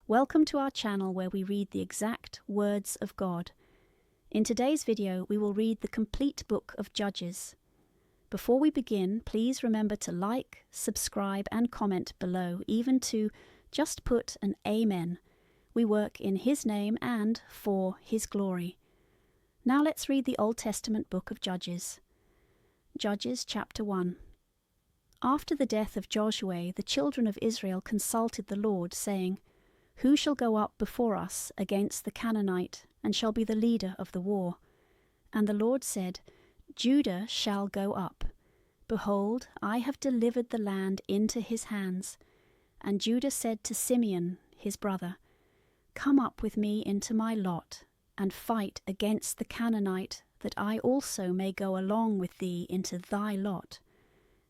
Welcome to our channel where we read the exact words of God. In today's video, we will read the complete book of Judges. Before we begin, please remember to like, subscribe and comment below, even to just put an Amen. We work in His name and for His glory. Now let's read the Old Testament book of Judges. Judges chapter 1. After the death of Joshua, the children of Israel consulted the Lord, saying, Who shall go up before us against the Canaanite, and shall be the leader of the war? And the Lord said, Judah shall go up. Behold, I have delivered the land into his hands. And Judah said to Simeon, his brother, Come up with me into my lot, and fight against the Canaanite, that I also may go along with thee into thy lot.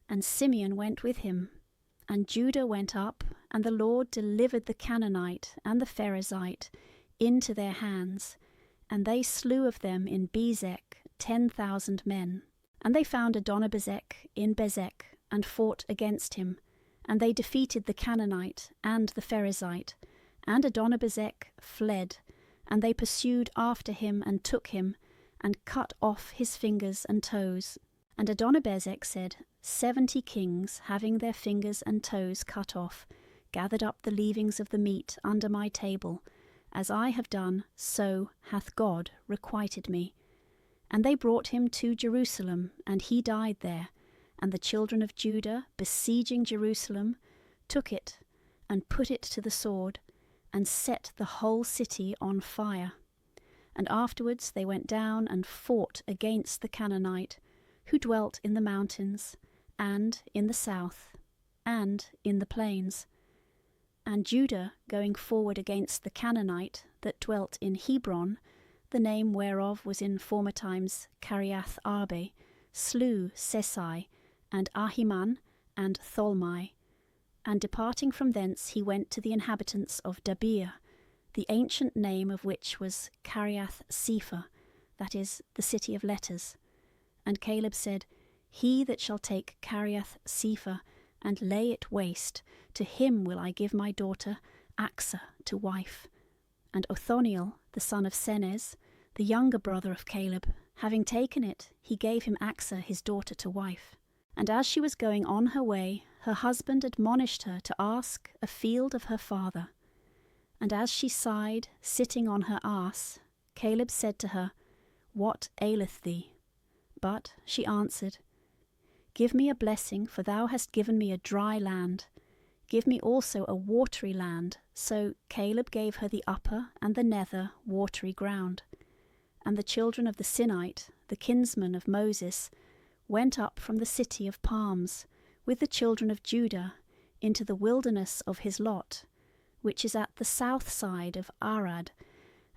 And Simeon went with him. And Judah went up, and the Lord delivered the Canaanite and the Perizzite into their hands, and they slew of them in Bezek 10,000 men. And they found Adonibezek in Bezek, and fought against him. And they defeated the Canaanite and the Perizzite. And Adonibezek fled, and they pursued after him and took him, and cut off his fingers and toes. And Adonibezek said, 70 kings, having their fingers and toes cut off, gathered up the leavings of the meat under my table. As I have done, so hath God requited me. And they brought him to Jerusalem, and he died there. And the children of Judah, besieging Jerusalem, took it, and put it to the sword, and set the whole city on fire. And afterwards they went down and fought against the Canaanite, who dwelt in the mountains, and in the south, and in the plains. And Judah, going forward against the Canaanite that dwelt in Hebron, the name whereof was in former times Kiriath Arbe, slew Sesai, and Ahiman, and Tholmai. And departing from thence he went to the inhabitants of Debir, the ancient name of which was Kiriath Sepher, that is, the city of letters. And Caleb said, He that shall take Kiriath Sepher, and lay it waste, to him will I give my daughter Achsah to wife. And Othniel, the son of Senez, the younger brother of Caleb, having taken it, he gave him Achsah his daughter to wife. And as she was going on her way, her husband admonished her to ask a field of her father. And as she sighed, sitting on her ass, Caleb said to her, What aileth thee? But she answered, Give me a blessing, for thou hast given me a dry land. Give me also a watery land. So Caleb gave her the upper and the nether watery ground. And the children of the Sinite, the kinsmen of Moses, went up from the city of palms, with the children of Judah, into the wilderness of his lot, which is at the south side of Arad,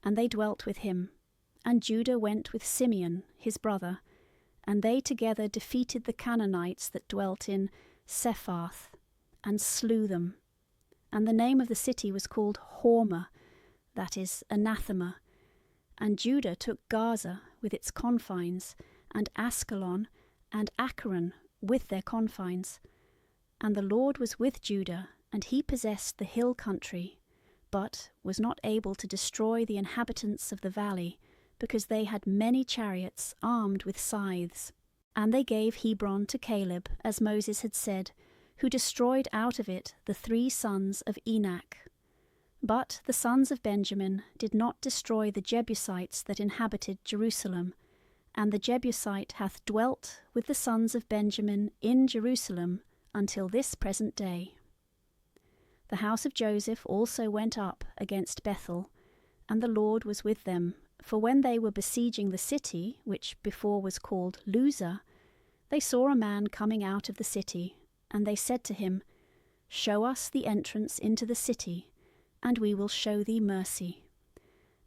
and they dwelt with him. And Judah went with Simeon, his brother, and they together defeated the Canaanites that dwelt in Sephath, and slew them. And the name of the city was called Hormah, that is, anathema. And Judah took Gaza with its confines, and Askelon, and Acharon with their confines. And the Lord was with Judah, and he possessed the hill country, but was not able to destroy the inhabitants of the valley, because they had many chariots armed with scythes. And they gave Hebron to Caleb, as Moses had said, who destroyed out of it the 3 sons of Enak. But the sons of Benjamin did not destroy the Jebusites that inhabited Jerusalem, and the Jebusite hath dwelt with the sons of Benjamin in Jerusalem until this present day. The house of Joseph also went up against Bethel, and the Lord was with them. For when they were besieging the city, which before was called Luzah, they saw a man coming out of the city, and they said to him, Show us the entrance into the city, and we will show thee mercy.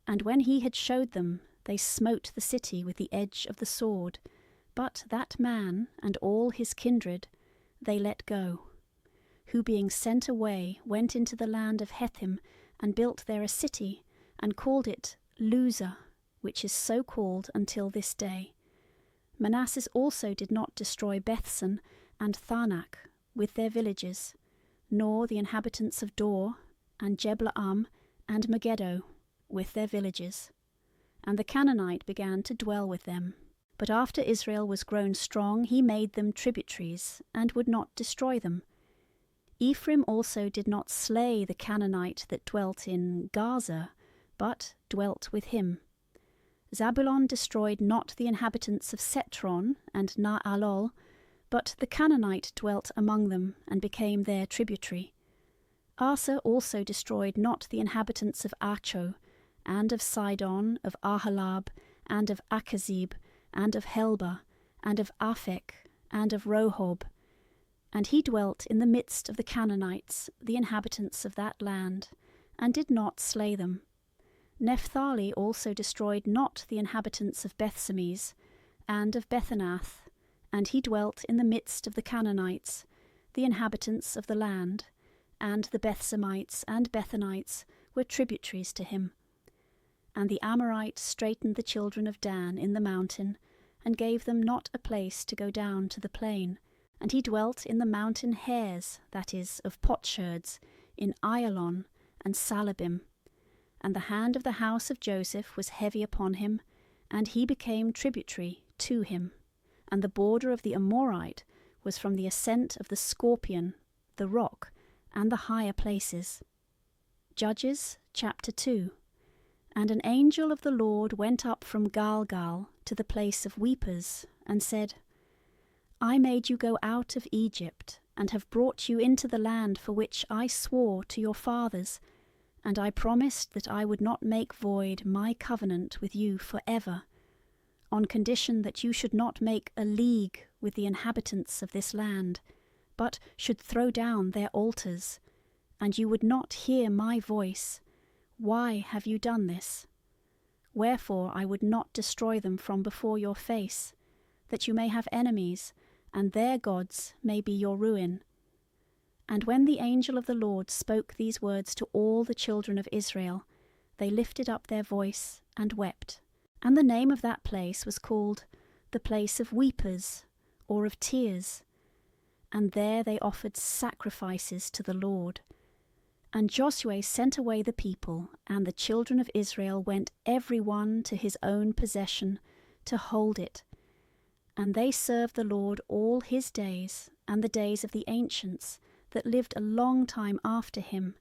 And when he had showed them, they smote the city with the edge of the sword, but that man and all his kindred they let go, who being sent away went into the land of Hethim, and built there a city, and called it Luzah, which is so called until this day. Manasseh also did not destroy Bethsan and Thanach with their villages, nor the inhabitants of Dor, and Jeblaam, and Megiddo, with their villages. And the Canaanite began to dwell with them. But after Israel was grown strong, he made them tributaries, and would not destroy them. Ephraim also did not slay the Canaanite that dwelt in Gaza, but dwelt with him. Zabulon destroyed not the inhabitants of Setron and Naalol, but the Canaanite dwelt among them, and became their tributary. Asa also destroyed not the inhabitants of Acho, and of Sidon, of Ahalab, and of Achazib, and of Helba, and of Aphek, and of Rohob. And he dwelt in the midst of the Canaanites, the inhabitants of that land, and did not slay them. Naphtali also destroyed not the inhabitants of Bethsemes, and of Bethanath, and he dwelt in the midst of the Canaanites, the inhabitants of the land, and the Bethsemites and Bethanites were tributaries to him. And the Amorites straitened the children of Dan in the mountain, and gave them not a place to go down to the plain. And he dwelt in the mountain hares, that is, of potsherds, in Ayalon and Salabim. And the hand of the house of Joseph was heavy upon him, and he became tributary to him. And the border of the Amorite was from the ascent of the Scorpion, the rock, and the higher places. Judges chapter 2. And an angel of the Lord went up from Galgal to the place of weepers, and said, I made you go out of Egypt, and have brought you into the land for which I swore to your fathers, and I promised that I would not make void my covenant with you forever, on condition that you should not make a league with the inhabitants of this land, but should throw down their altars, and you would not hear my voice. Why have you done this? Wherefore I would not destroy them from before your face, that you may have enemies, and their gods may be your ruin. And when the angel of the Lord spoke these words to all the children of Israel, they lifted up their voice and wept. And the name of that place was called the place of weepers, or of tears. And there they offered sacrifices to the Lord. And Joshua sent away the people, and the children of Israel went every one to his own possession, to hold it. And they served the Lord all his days, and the days of the ancients, that lived a long time after him,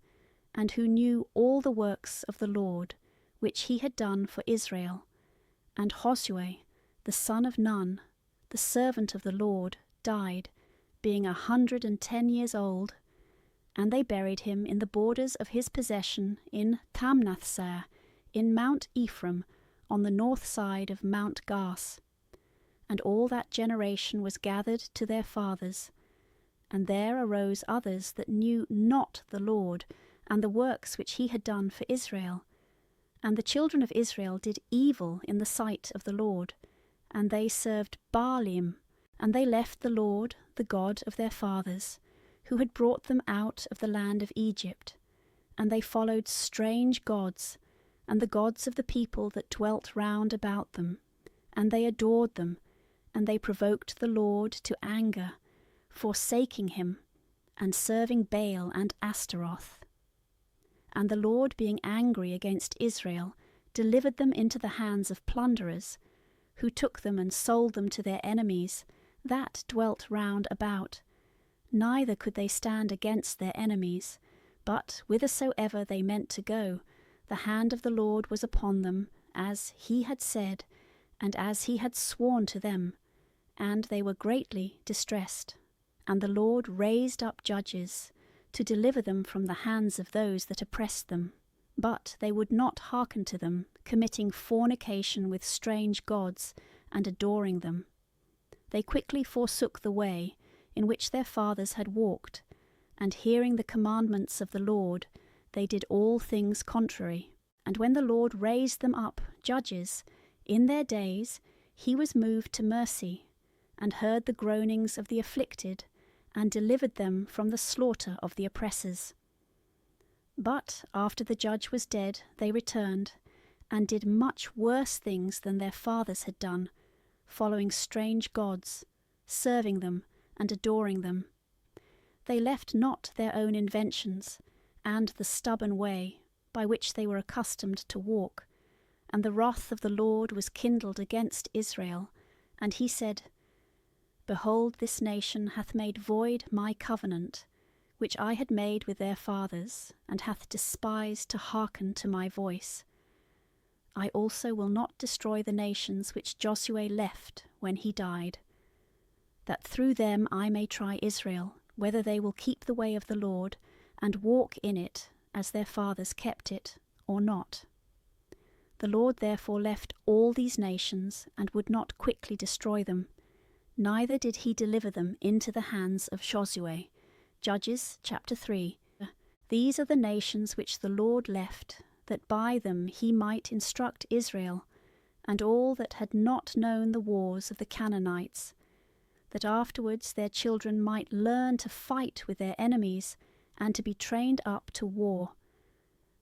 and who knew all the works of the Lord, which he had done for Israel. And Joshua, the son of Nun, the servant of the Lord, died, being 110 years old. And they buried him in the borders of his possession in Tamnathsar, in Mount Ephraim, on the north side of Mount Gas. And all that generation was gathered to their fathers. And there arose others that knew not the Lord, and the works which he had done for Israel. And the children of Israel did evil in the sight of the Lord, and they served Baalim, and they left the Lord, the God of their fathers, who had brought them out of the land of Egypt. And they followed strange gods, and the gods of the people that dwelt round about them, and they adored them, and they provoked the Lord to anger, forsaking him, and serving Baal and Astaroth. And the Lord, being angry against Israel, delivered them into the hands of plunderers, who took them and sold them to their enemies, that dwelt round about. Neither could they stand against their enemies, but whithersoever they meant to go, the hand of the Lord was upon them, as he had said, and as he had sworn to them, and they were greatly distressed. And the Lord raised up judges, to deliver them from the hands of those that oppressed them. But they would not hearken to them, committing fornication with strange gods, and adoring them. They quickly forsook the way in which their fathers had walked, and hearing the commandments of the Lord, they did all things contrary. And when the Lord raised them up judges, in their days he was moved to mercy, and heard the groanings of the afflicted, and delivered them from the slaughter of the oppressors. But after the judge was dead, they returned, and did much worse things than their fathers had done, following strange gods, serving them, and adoring them. They left not their own inventions, and the stubborn way, by which they were accustomed to walk. And the wrath of the Lord was kindled against Israel. And he said, Behold, this nation hath made void my covenant, which I had made with their fathers, and hath despised to hearken to my voice. I also will not destroy the nations which Joshua left when he died, that through them I may try Israel, whether they will keep the way of the Lord, and walk in it, as their fathers kept it, or not. The Lord therefore left all these nations, and would not quickly destroy them, neither did he deliver them into the hands of Joshua. Judges chapter 3. These are the nations which the Lord left, that by them he might instruct Israel, and all that had not known the wars of the Canaanites, that afterwards their children might learn to fight with their enemies, and to be trained up to war.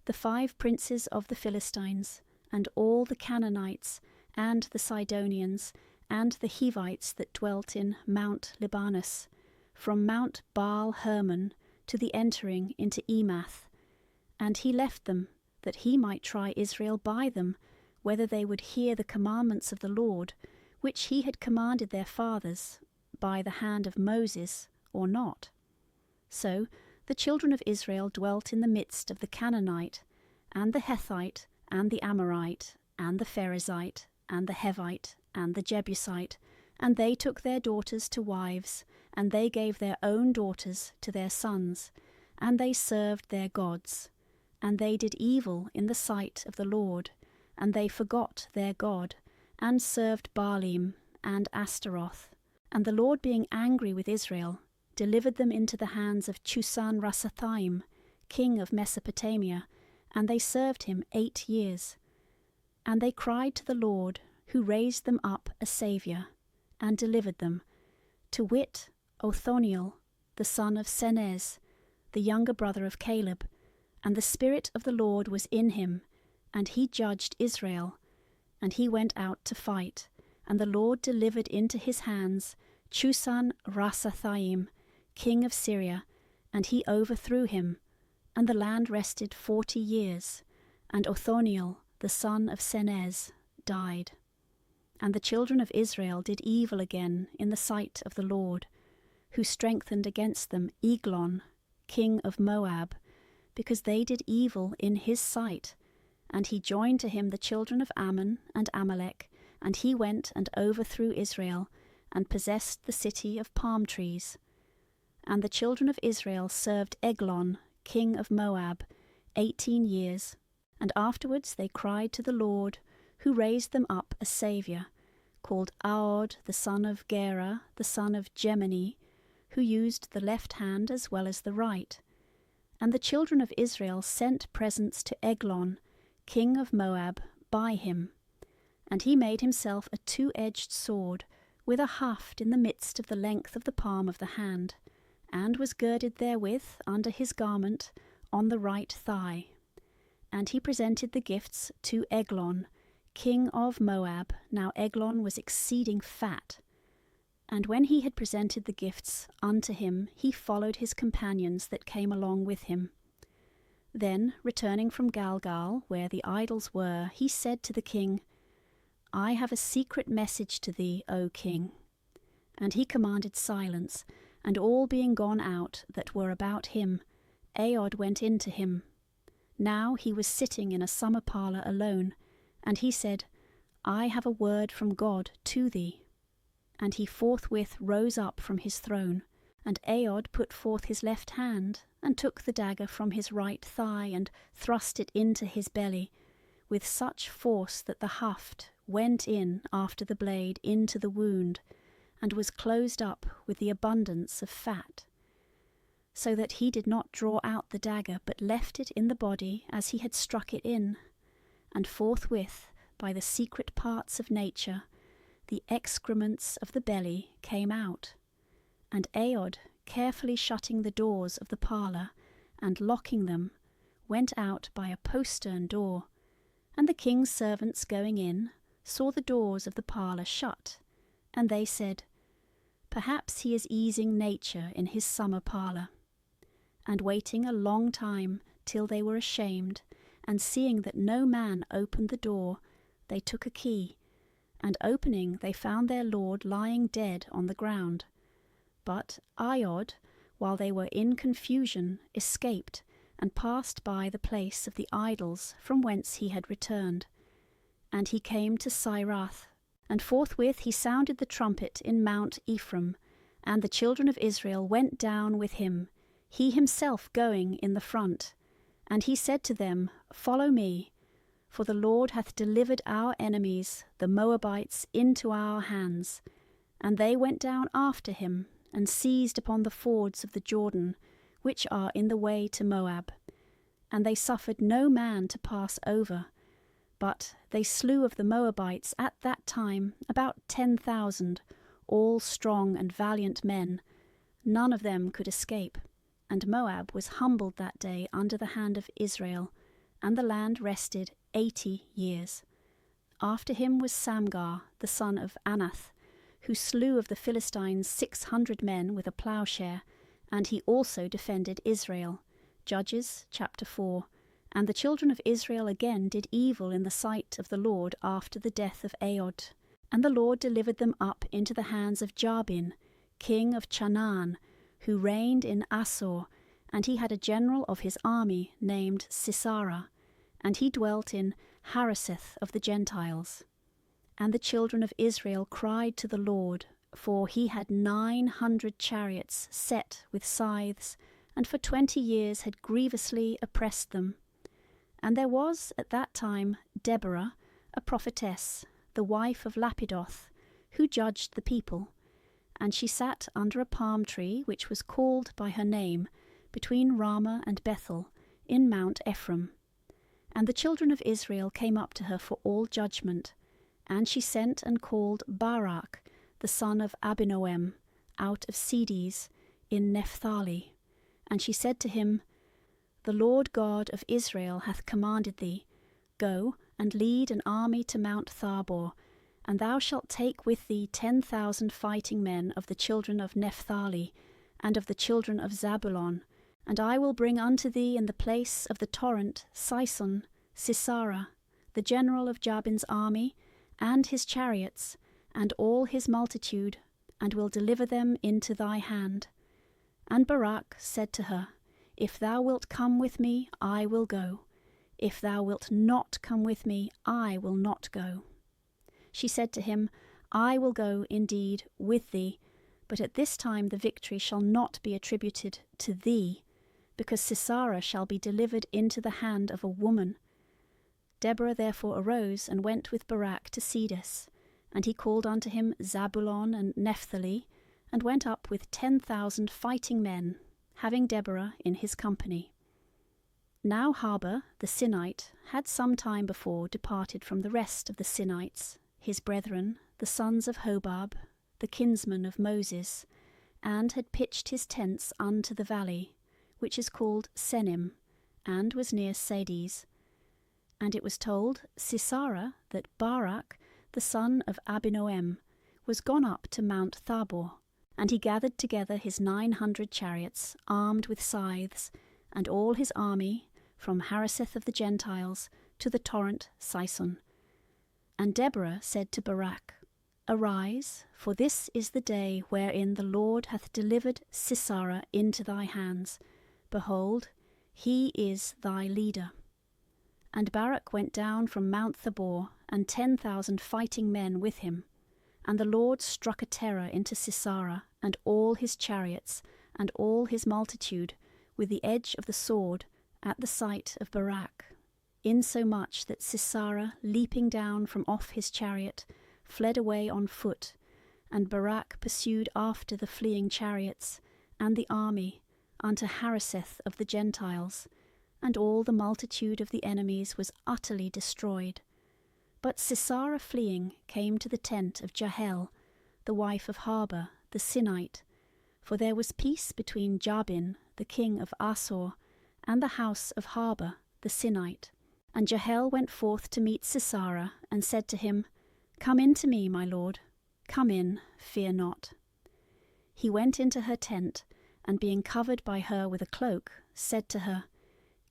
The 5 princes of the Philistines, and all the Canaanites, and the Sidonians, and the Hivites that dwelt in Mount Libanus, from Mount Baal Hermon to the entering into Emath. And he left them, that he might try Israel by them, whether they would hear the commandments of the Lord, which he had commanded their fathers, by the hand of Moses, or not. So the children of Israel dwelt in the midst of the Canaanite, and the Hethite, and the Amorite, and the Perizzite, and the Hivite, and the Jebusite, and they took their daughters to wives, and they gave their own daughters to their sons, and they served their gods. And they did evil in the sight of the Lord, and they forgot their God, and served Baalim and Astaroth. And the Lord, being angry with Israel, delivered them into the hands of Chusan-Rasathaim, king of Mesopotamia, and they served him 8 years. And they cried to the Lord, who raised them up a Saviour, and delivered them, to wit, Othniel, the son of Senez, the younger brother of Caleb. And the Spirit of the Lord was in him, and he judged Israel. And he went out to fight, and the Lord delivered into his hands Chusan-Rasathaim, king of Syria, and he overthrew him. And the land rested 40 years, and Othniel, the son of Senez, died. And the children of Israel did evil again in the sight of the Lord, who strengthened against them Eglon, king of Moab, because they did evil in his sight. And he joined to him the children of Ammon and Amalek, and he went and overthrew Israel, and possessed the city of palm trees. And the children of Israel served Eglon, king of Moab, 18 years, and afterwards they cried to the Lord, who raised them up a Saviour, called Aod, the son of Gera, the son of Gemini, who used the left hand as well as the right. And the children of Israel sent presents to Eglon, king of Moab, by him. And he made himself a 2-edged sword, with a haft in the midst of the length of the palm of the hand, and was girded therewith under his garment on the right thigh. And he presented the gifts to Eglon, king of Moab. Now Eglon was exceeding fat. And when he had presented the gifts unto him, he followed his companions that came along with him. Then, returning from Galgal, where the idols were, he said to the king, I have a secret message to thee, O king. And he commanded silence, and all being gone out that were about him, Aod went in to him. Now he was sitting in a summer parlour alone, and he said, I have a word from God to thee. And he forthwith rose up from his throne, and Aod put forth his left hand, and took the dagger from his right thigh, and thrust it into his belly, with such force that the haft went in after the blade into the wound, and was closed up with the abundance of fat, so that he did not draw out the dagger, but left it in the body as he had struck it in. And forthwith, by the secret parts of nature, the excrements of the belly came out. And Aod, carefully shutting the doors of the parlour, and locking them, went out by a postern door. And the king's servants going in saw the doors of the parlour shut, and they said, Perhaps he is easing nature in his summer parlour. And waiting a long time till they were ashamed, and seeing that no man opened the door, they took a key, and opening they found their lord lying dead on the ground. But Iod, while they were in confusion, escaped, and passed by the place of the idols from whence he had returned. And he came to Sirath, and forthwith he sounded the trumpet in Mount Ephraim, and the children of Israel went down with him, he himself going in the front. And he said to them, Follow me, for the Lord hath delivered our enemies, the Moabites, into our hands. And they went down after him, and seized upon the fords of the Jordan, which are in the way to Moab. And they suffered no man to pass over, but they slew of the Moabites at that time about 10,000, all strong and valiant men. None of them could escape. And Moab was humbled that day under the hand of Israel, and the land rested 80 years. After him was Samgar, the son of Anath, who slew of the Philistines 600 men with a plowshare, and he also defended Israel. Judges chapter 4. And the children of Israel again did evil in the sight of the Lord after the death of Aod. And the Lord delivered them up into the hands of Jabin, king of Chanaan, who reigned in Assur, and he had a general of his army named Sisera, and he dwelt in Hareseth of the Gentiles. And the children of Israel cried to the Lord, for he had 900 chariots set with scythes, and for 20 years had grievously oppressed them. And there was at that time Deborah, a prophetess, the wife of Lapidoth, who judged the people. And she sat under a palm tree which was called by her name, between Ramah and Bethel, in Mount Ephraim. And the children of Israel came up to her for all judgment. And she sent and called Barak, the son of Abinoam, out of Cedes, in Naphtali. And she said to him, The Lord God of Israel hath commanded thee, Go and lead an army to Mount Thabor, and thou shalt take with thee 10,000 fighting men of the children of Naphtali, and of the children of Zabulon, and I will bring unto thee in the place of the torrent Sison Sisera, the general of Jabin's army, and his chariots, and all his multitude, and will deliver them into thy hand. And Barak said to her, If thou wilt come with me, I will go. If thou wilt not come with me, I will not go. She said to him, I will go indeed with thee, but at this time the victory shall not be attributed to thee, because Sisera shall be delivered into the hand of a woman. Deborah therefore arose and went with Barak to Cedes, and he called unto him Zabulon and Naphtali, and went up with 10,000 fighting men, having Deborah in his company. Now Harbah the Sinite had some time before departed from the rest of the Sinites, his brethren, the sons of Hobab, the kinsman of Moses, and had pitched his tents unto the valley, which is called Senim, and was near Sades. And it was told Sisera that Barak, the son of Abinoam, was gone up to Mount Thabor, and he gathered together his 900 chariots, armed with scythes, and all his army, from Hareseth of the Gentiles to the torrent Sison. And Deborah said to Barak, Arise, for this is the day wherein the Lord hath delivered Sisera into thy hands. Behold, he is thy leader. And Barak went down from Mount Thabor, and 10,000 fighting men with him. And the Lord struck a terror into Sisera, and all his chariots, and all his multitude, with the edge of the sword, at the sight of Barak, insomuch that Sisera, leaping down from off his chariot, fled away on foot, and Barak pursued after the fleeing chariots, and the army, unto Hareseth of the Gentiles, and all the multitude of the enemies was utterly destroyed. But Sisera fleeing came to the tent of Jahel, the wife of Harbah the Sinite, for there was peace between Jabin, the king of Assur, and the house of Harbah the Sinite. And Jahel went forth to meet Sisera, and said to him, Come in to me, my lord, come in, fear not. He went into her tent, and being covered by her with a cloak, said to her,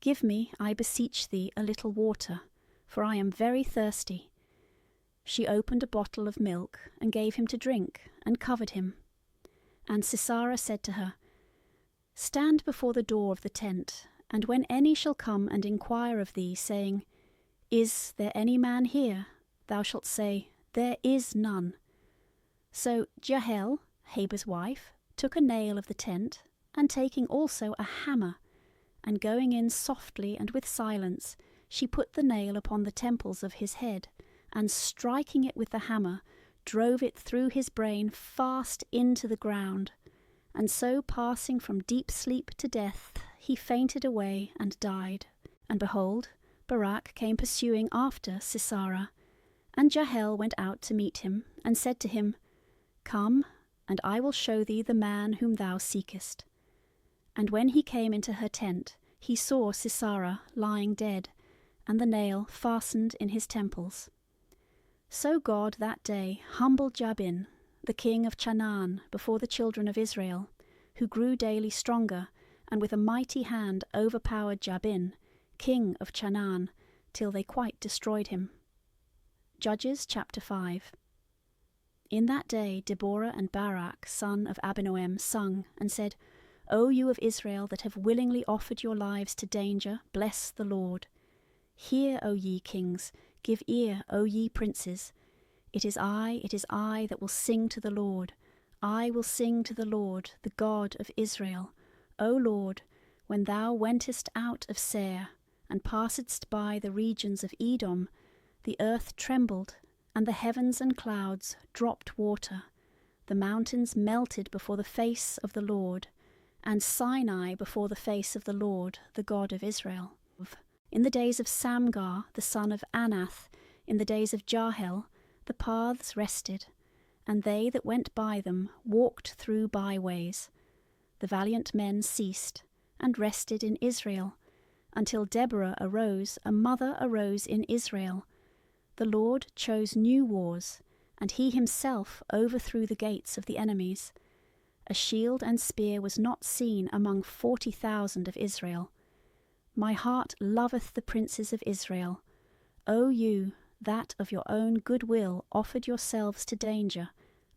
Give me, I beseech thee, a little water, for I am very thirsty. She opened a bottle of milk, and gave him to drink, and covered him. And Sisera said to her, Stand before the door of the tent, and when any shall come and inquire of thee, saying, Is there any man here? Thou shalt say, There is none. So Jael, Heber's wife, took a nail of the tent, and taking also a hammer, and going in softly and with silence, she put the nail upon the temples of his head, and striking it with the hammer, drove it through his brain fast into the ground. And so passing from deep sleep to death, he fainted away and died. And behold, Barak came pursuing after Sisera. And Jael went out to meet him, and said to him, Come, and I will show thee the man whom thou seekest. And when he came into her tent, he saw Sisera lying dead, and the nail fastened in his temples. So God that day humbled Jabin, the king of Chanaan, before the children of Israel, who grew daily stronger, and with a mighty hand overpowered Jabin, king of Chanaan, till they quite destroyed him. Judges chapter 5. In that day Deborah and Barak, son of Abinoam, sung, and said, O you of Israel that have willingly offered your lives to danger, bless the Lord. Hear, O ye kings, give ear, O ye princes. It is I that will sing to the Lord. I will sing to the Lord, the God of Israel. O Lord, when thou wentest out of Seir, and passedst by the regions of Edom, the earth trembled, and the heavens and clouds dropped water. The mountains melted before the face of the Lord, and Sinai before the face of the Lord, the God of Israel. In the days of Samgar, the son of Anath, in the days of Jahel, the paths rested, and they that went by them walked through byways. The valiant men ceased, and rested in Israel, until Deborah arose, a mother arose in Israel. The Lord chose new wars, and he himself overthrew the gates of the enemies. A shield and spear was not seen among 40,000 of Israel. My heart loveth the princes of Israel. O you, that of your own good will offered yourselves to danger,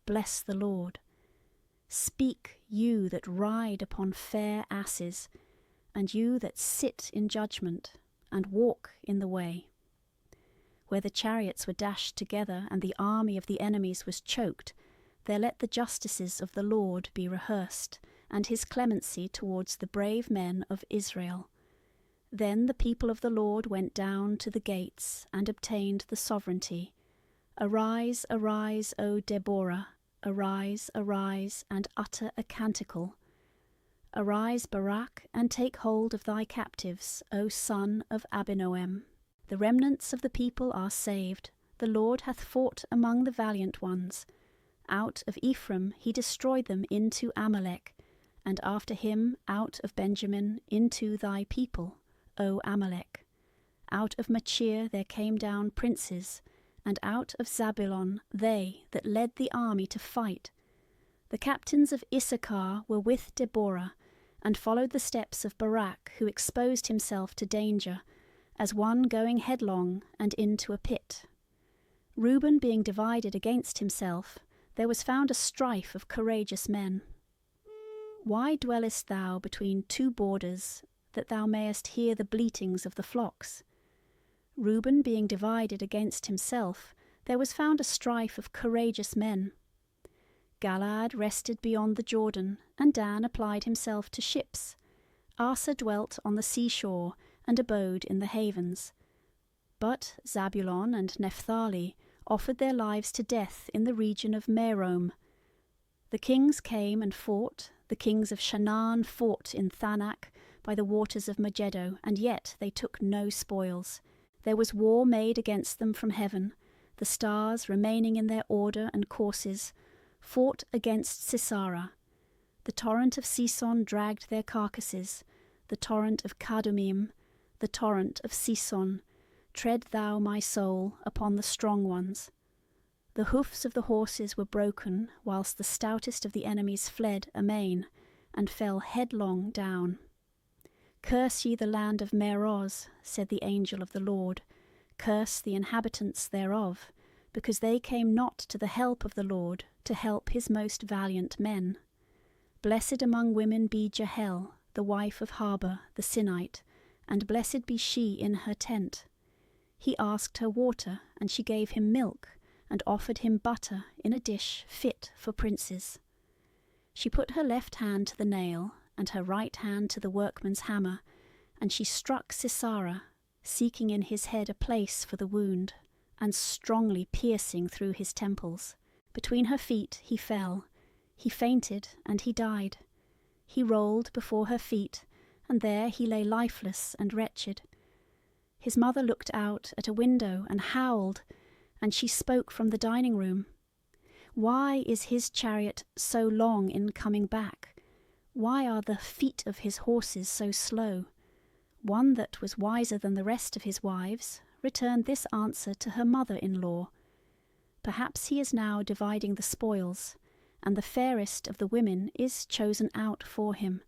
bless the Lord. Speak, you that ride upon fair asses, and you that sit in judgment, and walk in the way. Where the chariots were dashed together, and the army of the enemies was choked, there let the justices of the Lord be rehearsed, and his clemency towards the brave men of Israel. Then the people of the Lord went down to the gates, and obtained the sovereignty. Arise, arise, O Deborah, arise, arise, and utter a canticle. Arise, Barak, and take hold of thy captives, O son of Abinoam. The remnants of the people are saved. The Lord hath fought among the valiant ones. Out of Ephraim he destroyed them into Amalek, and after him out of Benjamin into thy people, O Amalek. Out of Machir there came down princes, and out of Zabulon they that led the army to fight. The captains of Issachar were with Deborah, and followed the steps of Barak, who exposed himself to danger, as one going headlong and into a pit. Reuben being divided against himself, there was found a strife of courageous men. Why dwellest thou between two borders, that thou mayest hear the bleatings of the flocks? Reuben being divided against himself, there was found a strife of courageous men. Galaad rested beyond the Jordan, and Dan applied himself to ships. Aser dwelt on the seashore, and abode in the havens. But Zabulon and Naphtali offered their lives to death in the region of Merom. The kings came and fought. The kings of Chanaan fought in Thanak by the waters of Megiddo, and yet they took no spoils. There was war made against them from heaven. The stars, remaining in their order and courses, fought against Sisera. The torrent of Sison dragged their carcasses. The torrent of Kadumim, the torrent of Sison, tread thou, my soul, upon the strong ones. The hoofs of the horses were broken, whilst the stoutest of the enemies fled amain, and fell headlong down. Curse ye the land of Meroz, said the angel of the Lord. Curse the inhabitants thereof, because they came not to the help of the Lord, to help his most valiant men. Blessed among women be Jahel, the wife of Harbor the Sinite, and blessed be she in her tent. He asked her water, and she gave him milk, and offered him butter in a dish fit for princes. She put her left hand to the nail, and her right hand to the workman's hammer, and she struck Sisera, seeking in his head a place for the wound, and strongly piercing through his temples. Between her feet he fell. He fainted, and he died. He rolled before her feet, and there he lay lifeless and wretched. His mother looked out at a window and howled, and she spoke from the dining room. Why is his chariot so long in coming back? Why are the feet of his horses so slow? One that was wiser than the rest of his wives returned this answer to her mother-in-law. Perhaps he is now dividing the spoils, and the fairest of the women is chosen out for him.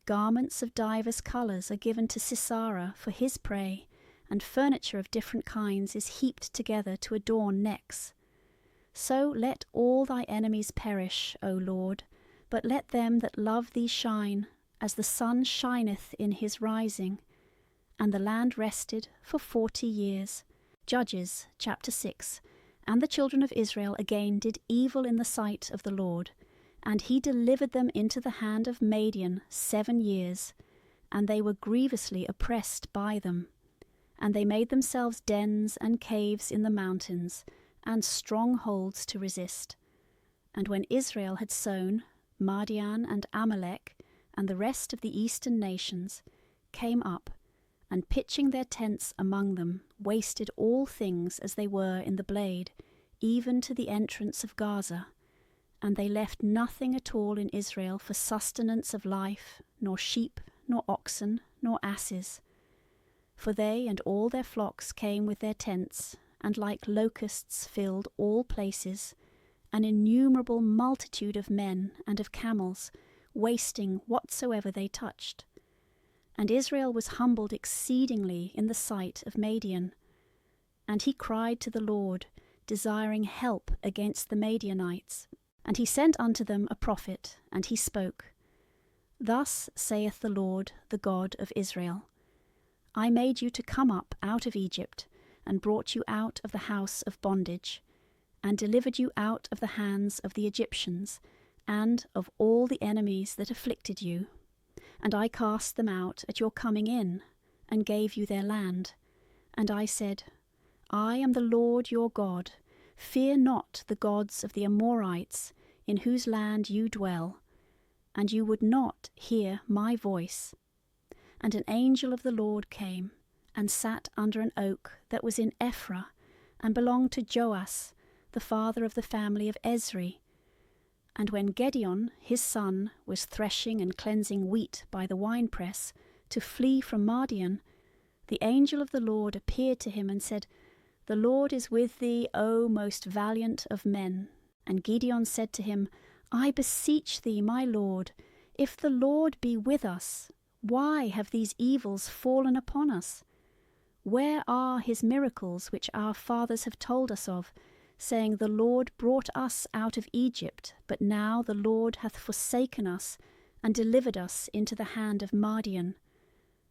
Garments of divers colours are given to Sisera for his prey, and furniture of different kinds is heaped together to adorn necks. So let all thy enemies perish, O Lord, but let them that love thee shine, as the sun shineth in his rising. And the land rested for 40 years. Judges chapter 6. And the children of Israel again did evil in the sight of the Lord, and he delivered them into the hand of Madian 7 years, and they were grievously oppressed by them. And they made themselves dens and caves in the mountains, and strongholds to resist. And when Israel had sown, Madian and Amalek, and the rest of the eastern nations, came up, and pitching their tents among them, wasted all things as they were in the blade, even to the entrance of Gaza. And they left nothing at all in Israel for sustenance of life, nor sheep, nor oxen, nor asses. For they and all their flocks came with their tents, and like locusts filled all places, an innumerable multitude of men and of camels, wasting whatsoever they touched. And Israel was humbled exceedingly in the sight of Madian. And he cried to the Lord, desiring help against the Madianites. And he sent unto them a prophet, and he spoke, Thus saith the Lord, the God of Israel, I made you to come up out of Egypt, and brought you out of the house of bondage, and delivered you out of the hands of the Egyptians, and of all the enemies that afflicted you. And I cast them out at your coming in, and gave you their land. And I said, I am the Lord your God. Fear not the gods of the Amorites, in whose land you dwell. And you would not hear my voice. And an angel of the Lord came, and sat under an oak that was in Ephra, and belonged to Joas, the father of the family of Ezri. And when Gideon, his son, was threshing and cleansing wheat by the winepress, to flee from Madian, the angel of the Lord appeared to him and said, The Lord is with thee, O most valiant of men. And Gideon said to him, I beseech thee, my Lord, if the Lord be with us, why have these evils fallen upon us? Where are his miracles which our fathers have told us of, saying, The Lord brought us out of Egypt, but now the Lord hath forsaken us, and delivered us into the hand of Madian?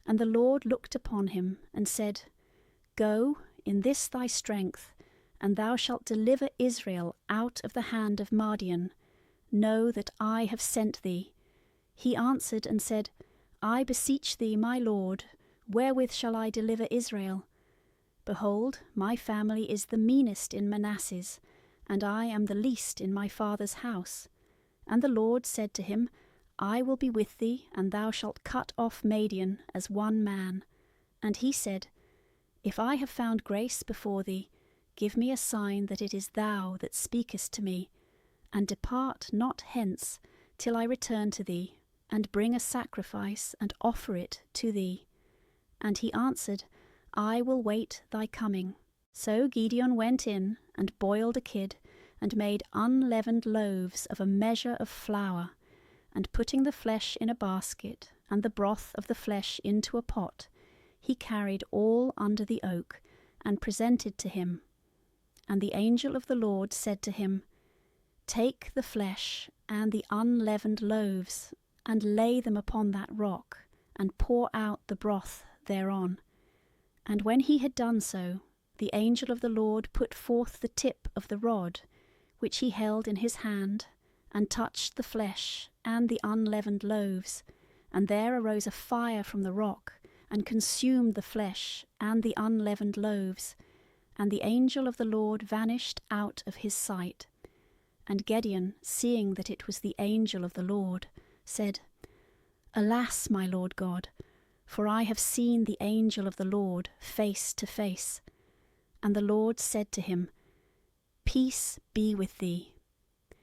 And the Lord looked upon him, and said, Go, in this thy strength, and thou shalt deliver Israel out of the hand of Madian. Know that I have sent thee. He answered and said, I beseech thee, my Lord, wherewith shall I deliver Israel? Behold, my family is the meanest in Manasseh, and I am the least in my father's house. And the Lord said to him, I will be with thee, and thou shalt cut off Madian as one man. And he said, If I have found grace before thee, give me a sign that it is thou that speakest to me, and depart not hence till I return to thee, and bring a sacrifice, and offer it to thee. And he answered, I will wait thy coming. So Gideon went in, and boiled a kid, and made unleavened loaves of a measure of flour, and putting the flesh in a basket, and the broth of the flesh into a pot, he carried all under the oak, and presented to him. And the angel of the Lord said to him, Take the flesh and the unleavened loaves, and lay them upon that rock, and pour out the broth thereon. And when he had done so, the angel of the Lord put forth the tip of the rod, which he held in his hand, and touched the flesh and the unleavened loaves, and there arose a fire from the rock, and consumed the flesh and the unleavened loaves, and the angel of the Lord vanished out of his sight. And Gideon, seeing that it was the angel of the Lord, said, Alas, my Lord God, for I have seen the angel of the Lord face to face. And the Lord said to him, Peace be with thee.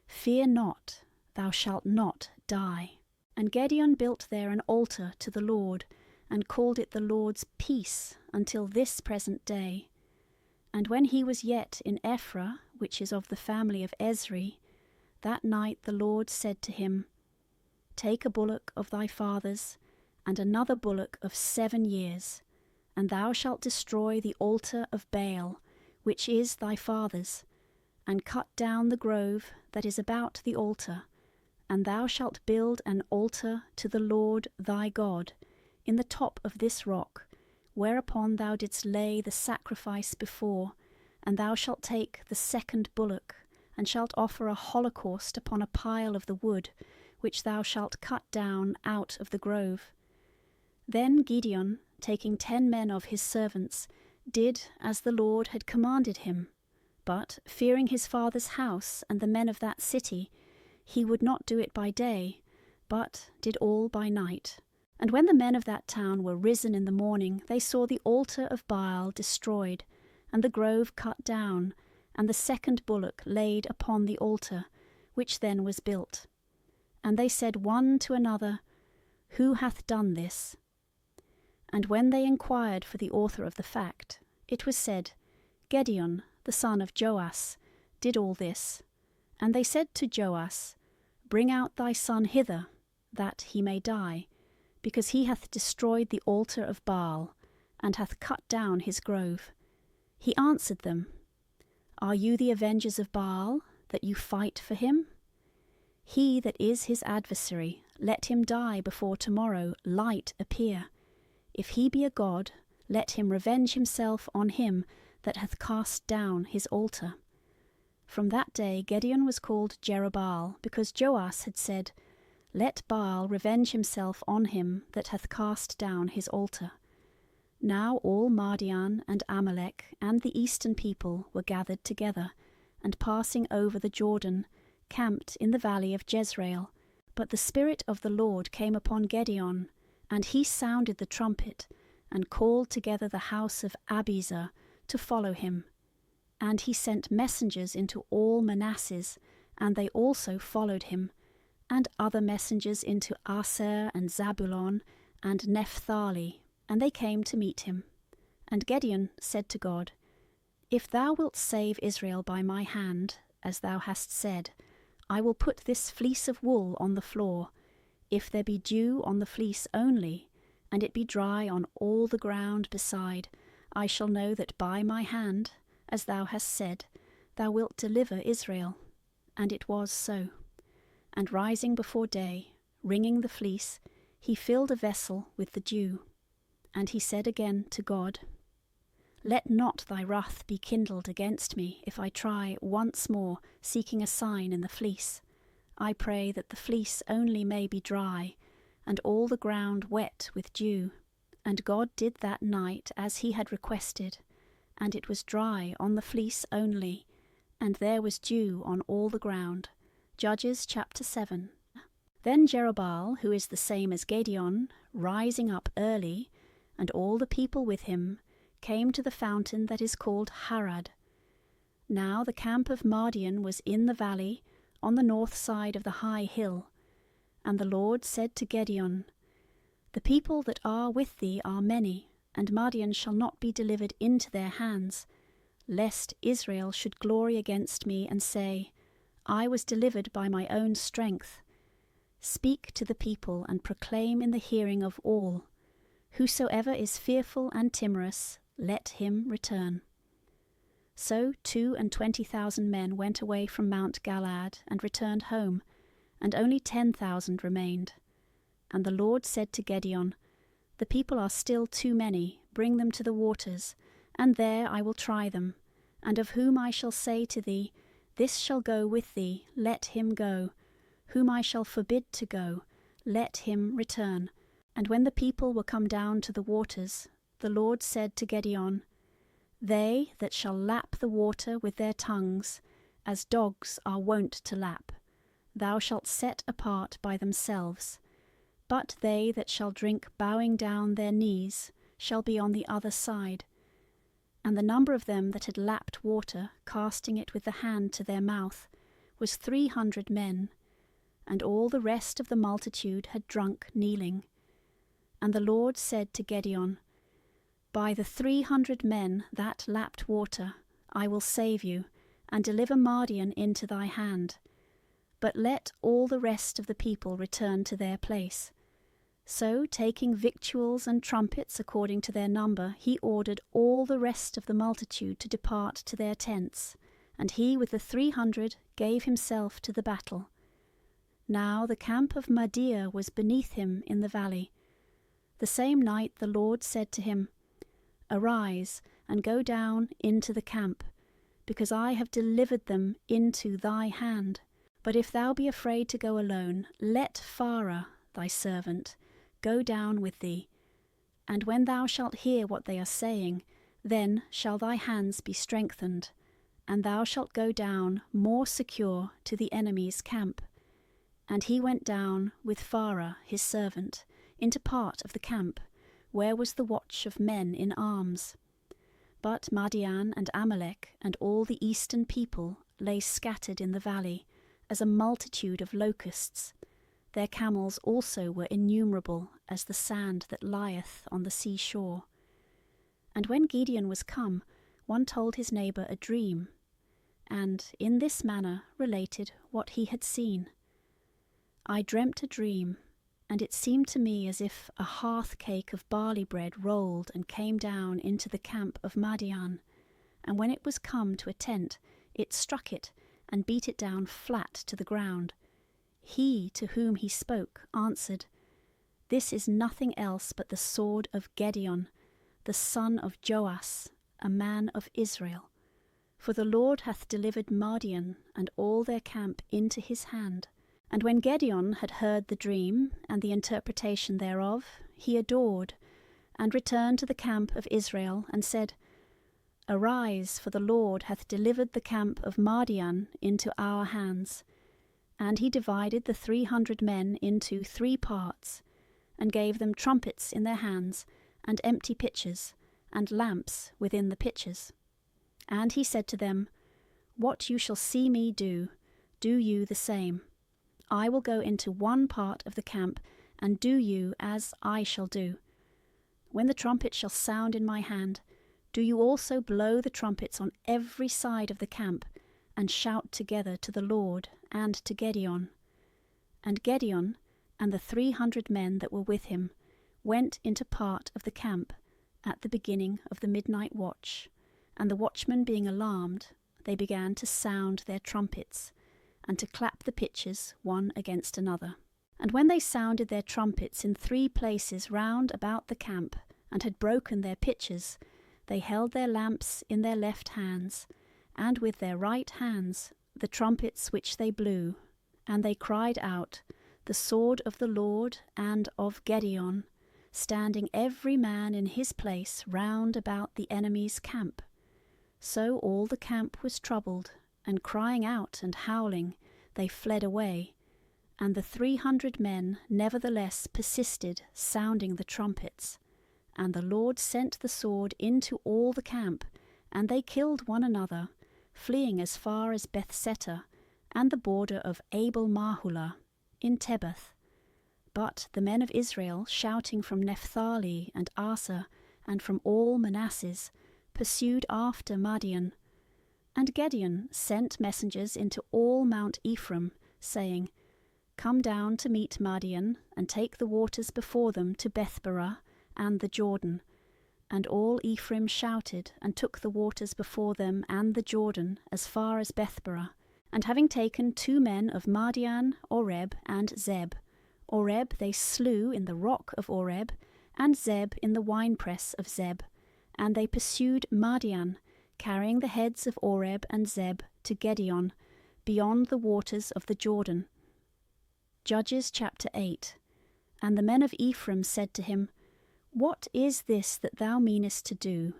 Fear not, thou shalt not die. And Gideon built there an altar to the Lord, and called it the Lord's Peace until this present day. And when he was yet in Ephraim, which is of the family of Ezri, that night the Lord said to him, Take a bullock of thy father's, and another bullock of 7 years, and thou shalt destroy the altar of Baal, which is thy father's, and cut down the grove that is about the altar, and thou shalt build an altar to the Lord thy God in the top of this rock, whereupon thou didst lay the sacrifice before, and thou shalt take the second bullock, and shalt offer a holocaust upon a pile of the wood, which thou shalt cut down out of the grove. Then Gideon, taking 10 men of his servants, did as the Lord had commanded him, but, fearing his father's house and the men of that city, he would not do it by day, but did all by night. And when the men of that town were risen in the morning, they saw the altar of Baal destroyed, and the grove cut down, and the second bullock laid upon the altar, which then was built. And they said one to another, Who hath done this? And when they inquired for the author of the fact, it was said, Gideon, the son of Joash, did all this. And they said to Joash, Bring out thy son hither, that he may die, because he hath destroyed the altar of Baal, and hath cut down his grove. He answered them, Are you the avengers of Baal, that you fight for him? He that is his adversary, let him die before tomorrow light appear. If he be a god, let him revenge himself on him that hath cast down his altar. From that day Gideon was called Jerubbaal, because Joash had said, Let Baal revenge himself on him that hath cast down his altar. Now all Madian and Amalek and the eastern people were gathered together, and passing over the Jordan, camped in the valley of Jezreel. But the Spirit of the Lord came upon Gideon, and he sounded the trumpet, and called together the house of Abiezer to follow him. And he sent messengers into all Manasses, and they also followed him, and other messengers into Aser and Zabulon and Naphtali, and they came to meet him. And Gideon said to God, If thou wilt save Israel by my hand, as thou hast said, I will put this fleece of wool on the floor. If there be dew on the fleece only, and it be dry on all the ground beside, I shall know that by my hand, as thou hast said, thou wilt deliver Israel. And it was so. And rising before day, wringing the fleece, he filled a vessel with the dew. And he said again to God, Let not thy wrath be kindled against me, if I try once more, seeking a sign in the fleece. I pray that the fleece only may be dry, and all the ground wet with dew. And God did that night as he had requested, and it was dry on the fleece only, and there was dew on all the ground. Judges chapter 7. Then Jerubbaal, who is the same as Gideon, rising up early, and all the people with him, came to the fountain that is called Harad. Now the camp of Madian was in the valley, on the north side of the high hill. And the Lord said to Gideon, The people that are with thee are many, and Madian shall not be delivered into their hands, lest Israel should glory against me and say, I was delivered by my own strength. Speak to the people and proclaim in the hearing of all, whosoever is fearful and timorous, let him return. So 22,000 men went away from Mount Galaad and returned home, and only 10,000 remained. And the Lord said to Gideon, The people are still too many, bring them to the waters, and there I will try them. And of whom I shall say to thee, This shall go with thee, let him go. Whom I shall forbid to go, let him return. And when the people were come down to the waters, the Lord said to Gideon, They that shall lap the water with their tongues, as dogs are wont to lap, thou shalt set apart by themselves. But they that shall drink bowing down their knees shall be on the other side. And the number of them that had lapped water, casting it with the hand to their mouth, was 300 men, and all the rest of the multitude had drunk kneeling. And the Lord said to Gideon, By the 300 men that lapped water I will save you, and deliver Madian into thy hand. But let all the rest of the people return to their place. So, taking victuals and trumpets according to their number, he ordered all the rest of the multitude to depart to their tents, and he with the 300 gave himself to the battle. Now the camp of Madian was beneath him in the valley. The same night the Lord said to him, Arise, and go down into the camp, because I have delivered them into thy hand. But if thou be afraid to go alone, let Pharaoh thy servant go down with thee. And when thou shalt hear what they are saying, then shall thy hands be strengthened, and thou shalt go down more secure to the enemy's camp. And he went down with Pharaoh his servant into part of the camp, where was the watch of men in arms. But Madian and Amalek and all the eastern people lay scattered in the valley, as a multitude of locusts. Their camels also were innumerable as the sand that lieth on the sea shore. And when Gideon was come, one told his neighbour a dream, and in this manner related what he had seen. I dreamt a dream, and it seemed to me as if a hearth cake of barley bread rolled and came down into the camp of Madian, and when it was come to a tent, it struck it, and beat it down flat to the ground. He to whom he spoke answered, This is nothing else but the sword of Gideon, the son of Joash, a man of Israel. For the Lord hath delivered Madian and all their camp into his hand. And when Gideon had heard the dream and the interpretation thereof, he adored, and returned to the camp of Israel, and said, Arise, for the Lord hath delivered the camp of Madian into our hands. And he divided the 300 men into 3 parts, and gave them trumpets in their hands, and empty pitchers, and lamps within the pitchers. And he said to them, What you shall see me do, do you the same. I will go into one part of the camp, and do you as I shall do. When the trumpet shall sound in my hand, do you also blow the trumpets on every side of the camp, and shout together to the Lord and to Gideon. And Gideon and the 300 men that were with him went into part of the camp at the beginning of the midnight watch, and the watchmen being alarmed, they began to sound their trumpets, and to clap the pitchers one against another. And when they sounded their trumpets in 3 places round about the camp, and had broken their pitchers, they held their lamps in their left hands, and with their right hands the trumpets which they blew, and they cried out, The sword of the Lord and of Gideon, standing every man in his place round about the enemy's camp. So all the camp was troubled, and crying out and howling, they fled away. And the 300 men nevertheless persisted, sounding the trumpets. And the Lord sent the sword into all the camp, and they killed one another, fleeing as far as Bethseta, and the border of Abel-Mahulah, in Tebeth. But the men of Israel, shouting from Naphtali and Aser, and from all Manasseh, pursued after Madian. And Gideon sent messengers into all Mount Ephraim, saying, come down to meet Madian, and take the waters before them to Bethbarah and the Jordan. And all Ephraim shouted, and took the waters before them and the Jordan as far as Bethbarah. And having taken 2 men of Madian, Oreb and Zeb, Oreb they slew in the rock of Oreb, and Zeb in the winepress of Zeb. And they pursued Madian, carrying the heads of Oreb and Zeb to Gideon, beyond the waters of the Jordan. Judges chapter 8. And the men of Ephraim said to him, What is this that thou meanest to do,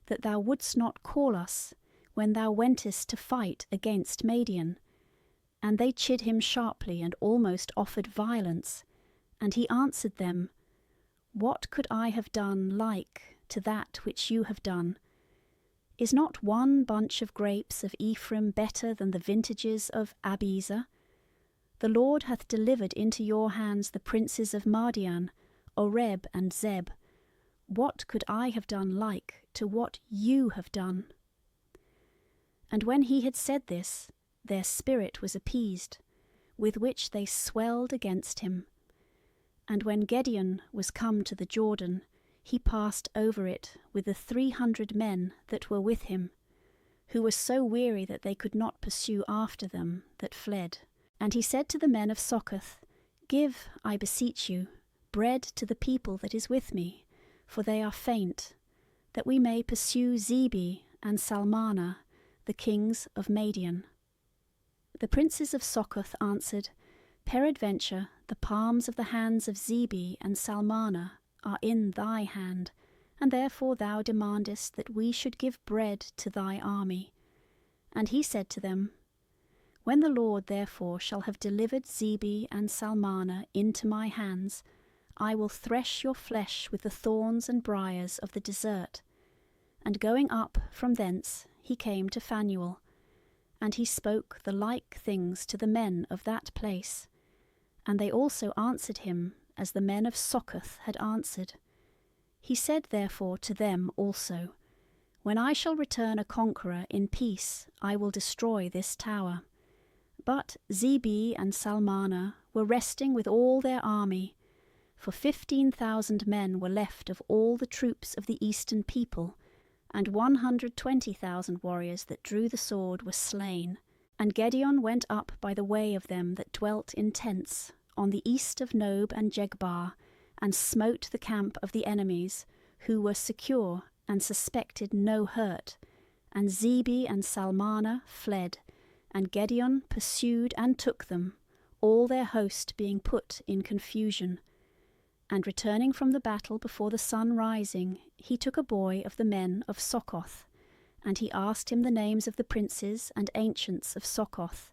that thou wouldst not call us, when thou wentest to fight against Madian? And they chid him sharply, and almost offered violence. And he answered them, What could I have done like to that which you have done? Is not one bunch of grapes of Ephraim better than the vintages of Abiezer? The Lord hath delivered into your hands the princes of Madian, Oreb and Zeb. What could I have done like to what you have done? And when he had said this, their spirit was appeased, with which they swelled against him. And when Gideon was come to the Jordan, he passed over it with the 300 men that were with him, who were so weary that they could not pursue after them that fled. And he said to the men of Succoth, Give, I beseech you, bread to the people that is with me, for they are faint, that we may pursue Zebi and Salmana, the kings of Madian. The princes of Succoth answered, Peradventure the palms of the hands of Zebi and Salmana are in thy hand, and therefore thou demandest that we should give bread to thy army. And he said to them, When the Lord therefore shall have delivered Zebi and Salmana into my hands, I will thresh your flesh with the thorns and briars of the desert. And going up from thence, he came to Phanuel, and he spoke the like things to the men of that place. And they also answered him, as the men of Succoth had answered. He said therefore to them also, When I shall return a conqueror in peace, I will destroy this tower. But Zebi and Salmana were resting with all their army, for 15,000 men were left of all the troops of the eastern people, and 120,000 warriors that drew the sword were slain. And Gideon went up by the way of them that dwelt in tents, on the east of Nob and Jegbar, and smote the camp of the enemies, who were secure and suspected no hurt. And Zebi and Salmana fled, and Gideon pursued and took them, all their host being put in confusion. And returning from the battle before the sun rising, he took a boy of the men of Succoth, and he asked him the names of the princes and ancients of Succoth.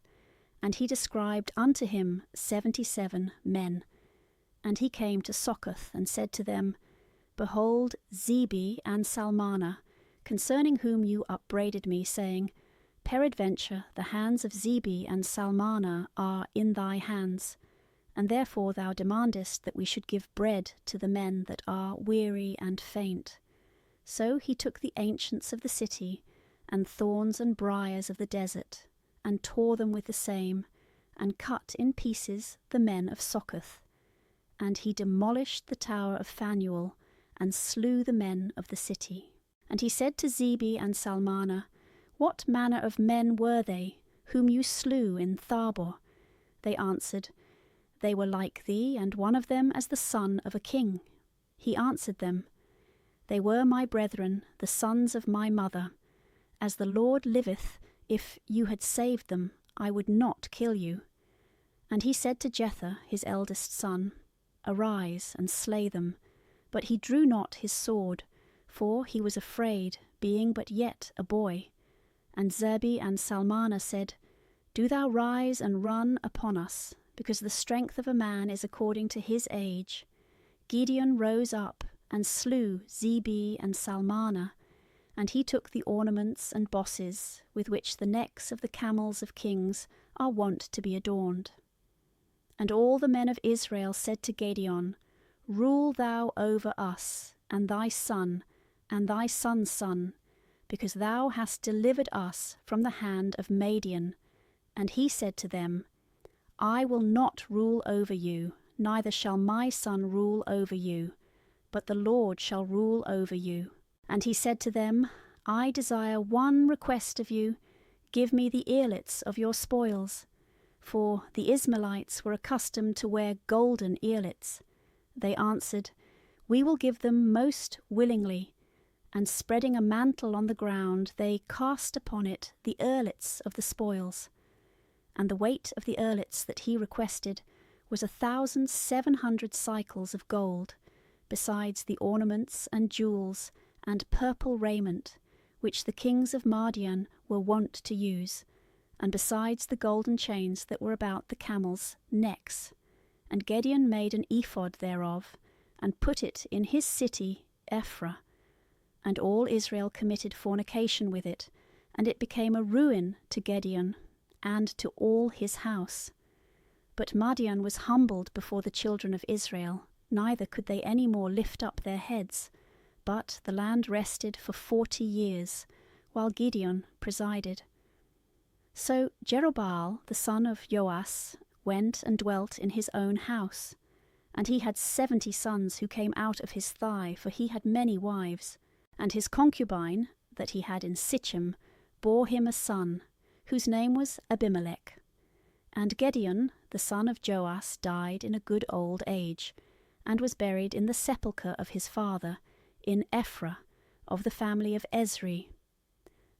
And he described unto him 77 men. And he came to Succoth, and said to them, Behold Zebi and Salmana, concerning whom you upbraided me, saying, Peradventure the hands of Zebi and Salmana are in thy hands, and therefore thou demandest that we should give bread to the men that are weary and faint. So he took the ancients of the city, and thorns and briars of the desert, and tore them with the same, and cut in pieces the men of Succoth. And he demolished the tower of Phanuel, and slew the men of the city. And he said to Zebi and Salmana, What manner of men were they, whom you slew in Thabor? They answered, They were like thee, and one of them as the son of a king. He answered them, They were my brethren, the sons of my mother. As the Lord liveth, if you had saved them, I would not kill you. And he said to Jether, his eldest son, Arise and slay them. But he drew not his sword, for he was afraid, being but yet a boy. And Zebi and Salmana said, Do thou rise and run upon us, because the strength of a man is according to his age. Gideon rose up and slew Zebi and Salmana, and he took the ornaments and bosses with which the necks of the camels of kings are wont to be adorned. And all the men of Israel said to Gideon, Rule thou over us, and thy son, and thy son's son, because thou hast delivered us from the hand of Madian. And he said to them, I will not rule over you, neither shall my son rule over you, but the Lord shall rule over you. And he said to them, I desire one request of you, give me the earlets of your spoils. For the Ishmaelites were accustomed to wear golden earlets. They answered, We will give them most willingly. And spreading a mantle on the ground, they cast upon it the earlets of the spoils. And the weight of the earlets that he requested was 1,700 cycles of gold, besides the ornaments and jewels and purple raiment, which the kings of Madian were wont to use, and besides the golden chains that were about the camels' necks. And Gideon made an ephod thereof, and put it in his city Ephra. And all Israel committed fornication with it, and it became a ruin to Gideon, and to all his house. But Madian was humbled before the children of Israel, neither could they any more lift up their heads, but the land rested for 40 years, while Gideon presided. So Jerubbaal the son of Joas went and dwelt in his own house, and he had 70 sons who came out of his thigh, for he had many wives. And his concubine, that he had in Sichem, bore him a son, whose name was Abimelech. And Gideon the son of Joas died in a good old age, and was buried in the sepulchre of his father, in Ephra, of the family of Ezri.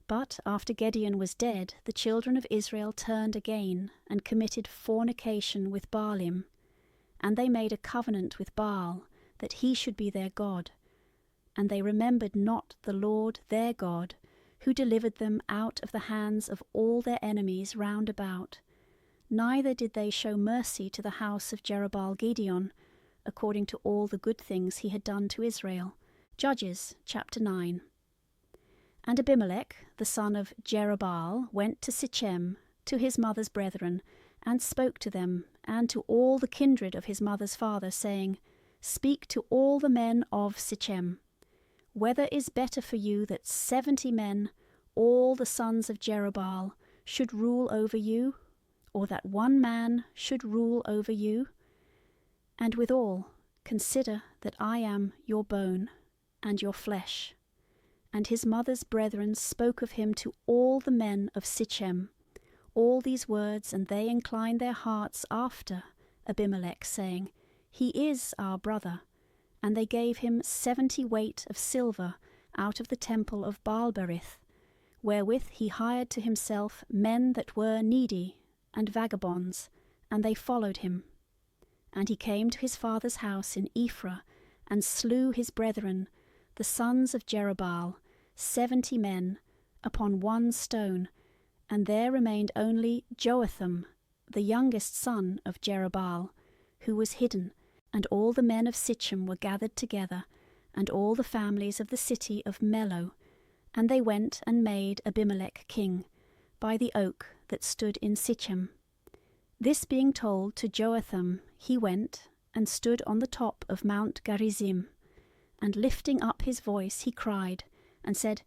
But after Gideon was dead, the children of Israel turned again, and committed fornication with Baalim. And they made a covenant with Baal, that he should be their god. And they remembered not the Lord their God, who delivered them out of the hands of all their enemies round about. Neither did they show mercy to the house of Jerubbaal Gideon, according to all the good things he had done to Israel. Judges chapter 9. And Abimelech the son of Jerubbaal went to Sichem, to his mother's brethren, and spoke to them, and to all the kindred of his mother's father, saying, Speak to all the men of Sichem. Whether is better for you that 70 men, all the sons of Jerubbaal, should rule over you, or that one man should rule over you? And withal, consider that I am your bone and your flesh. And his mother's brethren spoke of him to all the men of Sichem, all these words, and they inclined their hearts after Abimelech, saying, He is our brother. And they gave him 70 weight of silver out of the temple of Baalberith, wherewith he hired to himself men that were needy and vagabonds, and they followed him. And he came to his father's house in Ephra, and slew his brethren, the sons of Jerubbaal, 70 men, upon one stone, and there remained only Joatham, the youngest son of Jerubbaal, who was hidden. And all the men of Sichem were gathered together, and all the families of the city of Mello, and they went and made Abimelech king, by the oak that stood in Sichem. This being told to Joatham, he went and stood on the top of Mount Gerizim, and lifting up his voice he cried, and said,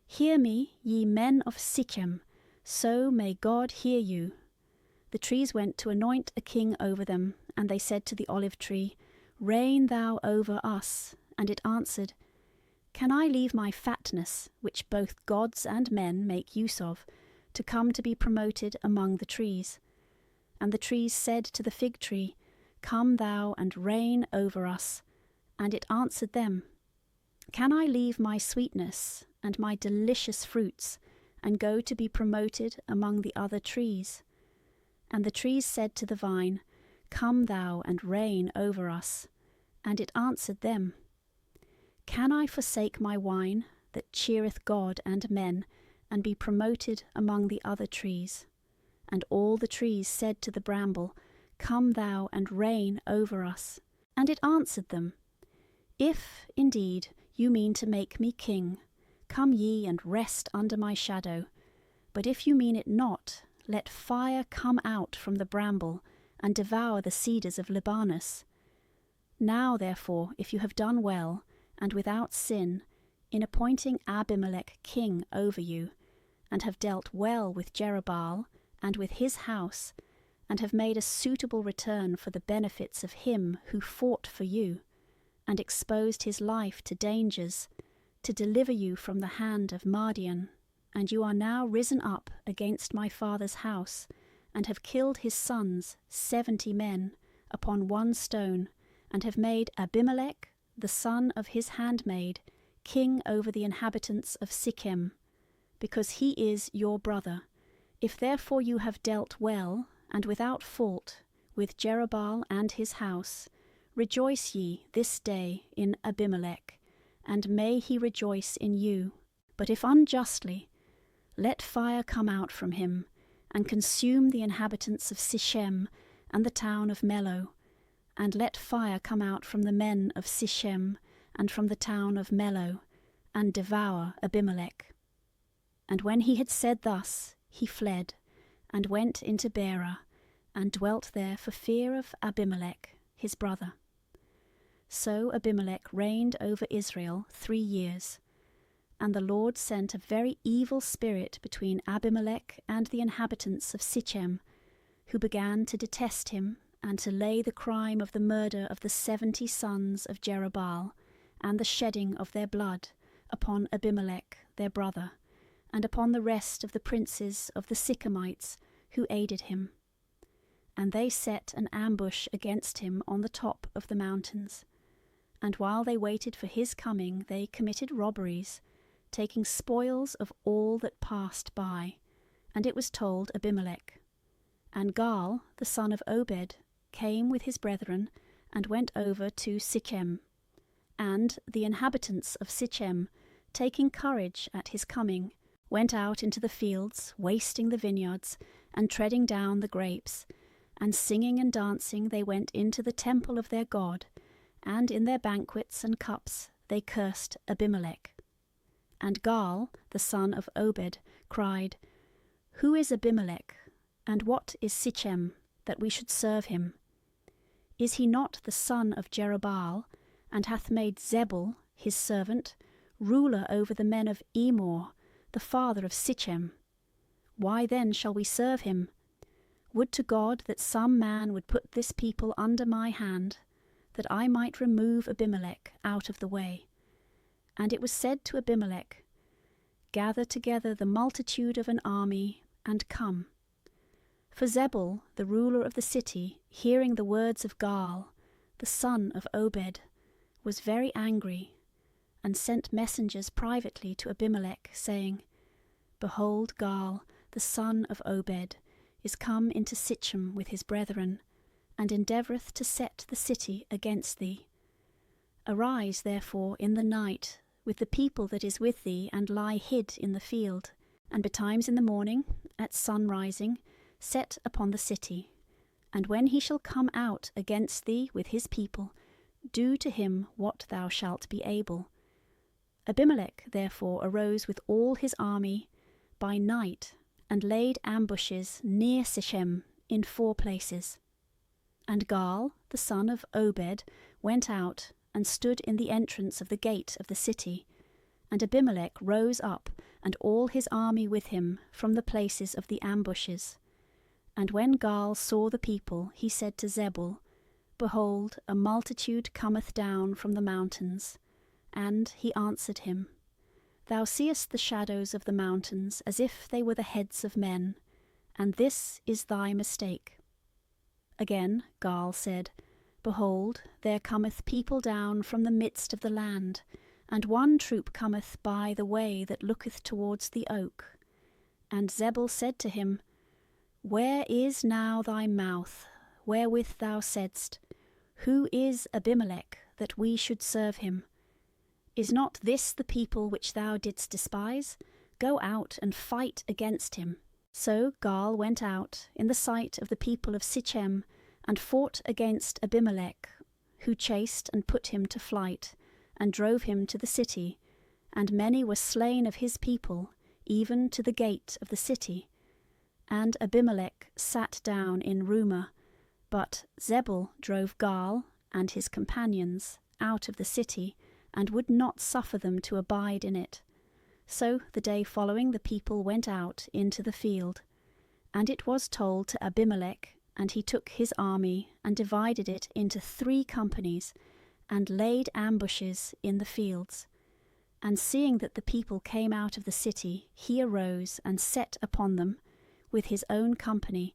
Hear me, ye men of Sichem, so may God hear you. The trees went to anoint a king over them, and they said to the olive tree, Reign thou over us. And it answered, Can I leave my fatness, which both gods and men make use of, to come to be promoted among the trees? And the trees said to the fig tree, Come thou and reign over us. And it answered them, Can I leave my sweetness and my delicious fruits, and go to be promoted among the other trees? And the trees said to the vine, Come thou and reign over us. And it answered them, Can I forsake my wine, that cheereth God and men, and be promoted among the other trees? And all the trees said to the bramble, Come thou and reign over us. And it answered them, If, indeed, you mean to make me king, come ye and rest under my shadow. But if you mean it not, let fire come out from the bramble, and devour the cedars of Libanus. Now, therefore, if you have done well, and without sin, in appointing Abimelech king over you, and have dealt well with Jerubbaal, and with his house, and have made a suitable return for the benefits of him who fought for you, and exposed his life to dangers, to deliver you from the hand of Mardian, and you are now risen up against my father's house, and have killed his sons, 70 men, upon one stone, and have made Abimelech, the son of his handmaid, king over the inhabitants of Sichem, because he is your brother. If therefore you have dealt well, and without fault, with Jerubbaal and his house, rejoice ye this day in Abimelech, and may he rejoice in you. But if unjustly, let fire come out from him, and consume the inhabitants of Sichem and the town of Mello, and let fire come out from the men of Sichem and from the town of Mello, and devour Abimelech. And when he had said thus, he fled, and went into Beerah, and dwelt there for fear of Abimelech his brother. So Abimelech reigned over Israel 3 years. And the Lord sent a very evil spirit between Abimelech and the inhabitants of Sichem, who began to detest him, and to lay the crime of the murder of the 70 sons of Jerubbaal, and the shedding of their blood, upon Abimelech their brother, and upon the rest of the princes of the Sychemites who aided him. And they set an ambush against him on the top of the mountains. And while they waited for his coming, they committed robberies, taking spoils of all that passed by. And it was told Abimelech. And Gaal, the son of Obed, came with his brethren, and went over to Sichem. And the inhabitants of Sichem, taking courage at his coming, went out into the fields, wasting the vineyards, and treading down the grapes. And singing and dancing they went into the temple of their God, and in their banquets and cups they cursed Abimelech. And Gaal, the son of Obed, cried, Who is Abimelech, and what is Sichem, that we should serve him? Is he not the son of Jerubbaal, and hath made Zebul, his servant, ruler over the men of Emor, the father of Sichem? Why then shall we serve him? Would to God that some man would put this people under my hand, that I might remove Abimelech out of the way. And it was said to Abimelech, Gather together the multitude of an army, and come. For Zebul, the ruler of the city, hearing the words of Gaal, the son of Obed, was very angry, and sent messengers privately to Abimelech, saying, Behold, Gaal, the son of Obed, is come into Sichem with his brethren, and endeavoureth to set the city against thee. Arise, therefore, in the night, with the people that is with thee, and lie hid in the field, and betimes in the morning, at sunrising, set upon the city. And when he shall come out against thee with his people, do to him what thou shalt be able. Abimelech therefore arose with all his army by night, and laid ambushes near Sichem in 4 places. And Gaal, the son of Obed, went out, and stood in the entrance of the gate of the city. And Abimelech rose up, and all his army with him, from the places of the ambushes. And when Gaal saw the people, he said to Zebul, Behold, a multitude cometh down from the mountains. And he answered him, Thou seest the shadows of the mountains, as if they were the heads of men, and this is thy mistake. Again Gaal said, Behold, there cometh people down from the midst of the land, and one troop cometh by the way that looketh towards the oak. And Zebul said to him, Where is now thy mouth, wherewith thou saidst, Who is Abimelech, that we should serve him? Is not this the people which thou didst despise? Go out and fight against him. So Gaal went out in the sight of the people of Sichem, and fought against Abimelech, who chased and put him to flight, and drove him to the city, and many were slain of his people, even to the gate of the city. And Abimelech sat down in Rumah, but Zebul drove Gaal and his companions out of the city, and would not suffer them to abide in it. So the day following the people went out into the field. And it was told to Abimelech And he took his army and divided it into 3 companies, and laid ambushes in the fields. And seeing that the people came out of the city, he arose and set upon them with his own company,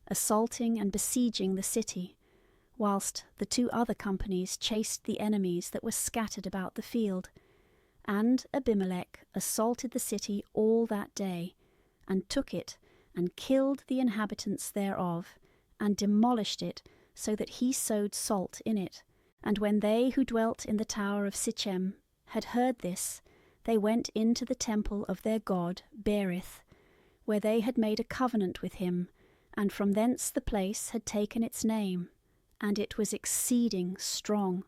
assaulting and besieging the city, whilst the 2 other companies chased the enemies that were scattered about the field. And Abimelech assaulted the city all that day, and took it, and killed the inhabitants thereof, and demolished it, so that he sowed salt in it. And when they who dwelt in the tower of Sichem had heard this, they went into the temple of their god Berith, where they had made a covenant with him, and from thence the place had taken its name, and it was exceeding strong.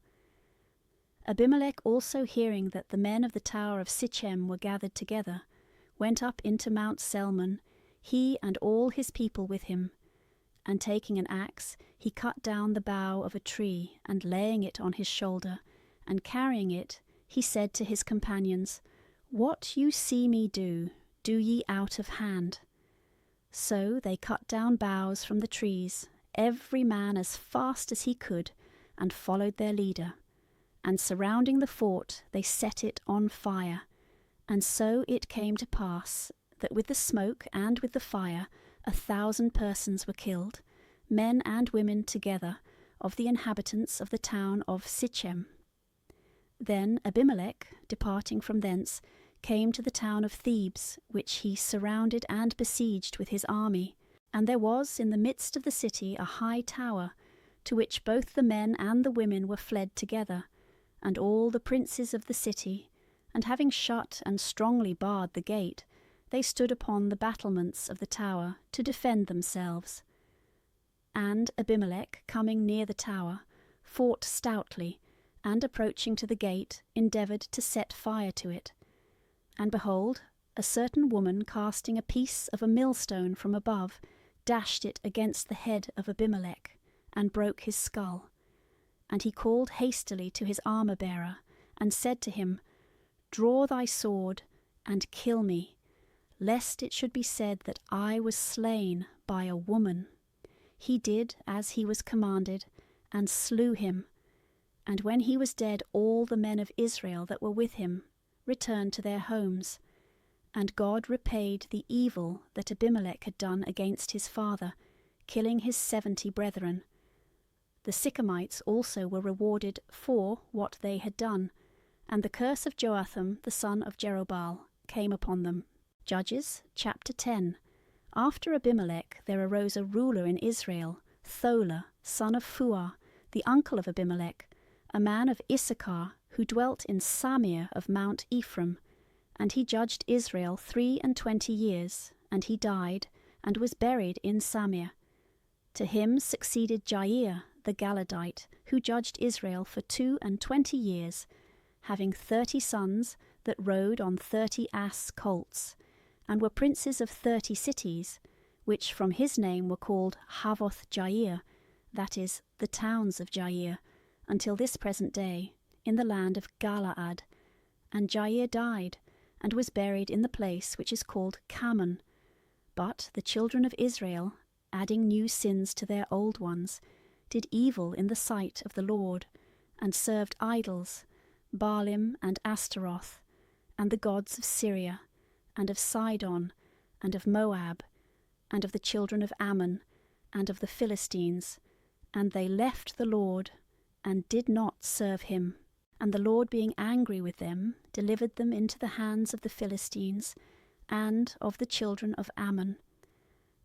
Abimelech also, hearing that the men of the tower of Sichem were gathered together, went up into Mount Selmon, he and all his people with him. And taking an axe, he cut down the bough of a tree, and laying it on his shoulder, and carrying it, he said to his companions, "What you see me do, do ye out of hand." So they cut down boughs from the trees, every man as fast as he could, and followed their leader. And surrounding the fort, they set it on fire. And so it came to pass that with the smoke and with the fire 1,000 persons were killed, men and women together, of the inhabitants of the town of Sichem. Then Abimelech, departing from thence, came to the town of Thebes, which he surrounded and besieged with his army. And there was in the midst of the city a high tower, to which both the men and the women were fled together, and all the princes of the city, and having shut and strongly barred the gate, they stood upon the battlements of the tower to defend themselves. And Abimelech, coming near the tower, fought stoutly, and approaching to the gate, endeavoured to set fire to it. And behold, a certain woman casting a piece of a millstone from above, dashed it against the head of Abimelech, and broke his skull. And he called hastily to his armour-bearer, and said to him, "Draw thy sword, and kill me, lest it should be said that I was slain by a woman." He did as he was commanded, and slew him. And when he was dead, all the men of Israel that were with him returned to their homes. And God repaid the evil that Abimelech had done against his father, killing his 70 brethren. The Sychemites also were rewarded for what they had done, and the curse of Joatham the son of Jerubbaal came upon them. Judges chapter 10. After Abimelech there arose a ruler in Israel, Thola, son of Phuah, the uncle of Abimelech, a man of Issachar, who dwelt in Samir of Mount Ephraim. And he judged Israel 23 years, and he died, and was buried in Samir. To him succeeded Jair the Galadite, who judged Israel for 22 years, having 30 sons that rode on 30 ass colts, and were princes of 30 cities, which from his name were called Havoth Jair, that is, the towns of Jair, until this present day, in the land of Galaad. And Jair died, and was buried in the place which is called Kammon. But the children of Israel, adding new sins to their old ones, did evil in the sight of the Lord, and served idols, Baalim and Astaroth, and the gods of Syria, and of Sidon, and of Moab, and of the children of Ammon, and of the Philistines. And they left the Lord, and did not serve him. And the Lord, being angry with them, delivered them into the hands of the Philistines, and of the children of Ammon.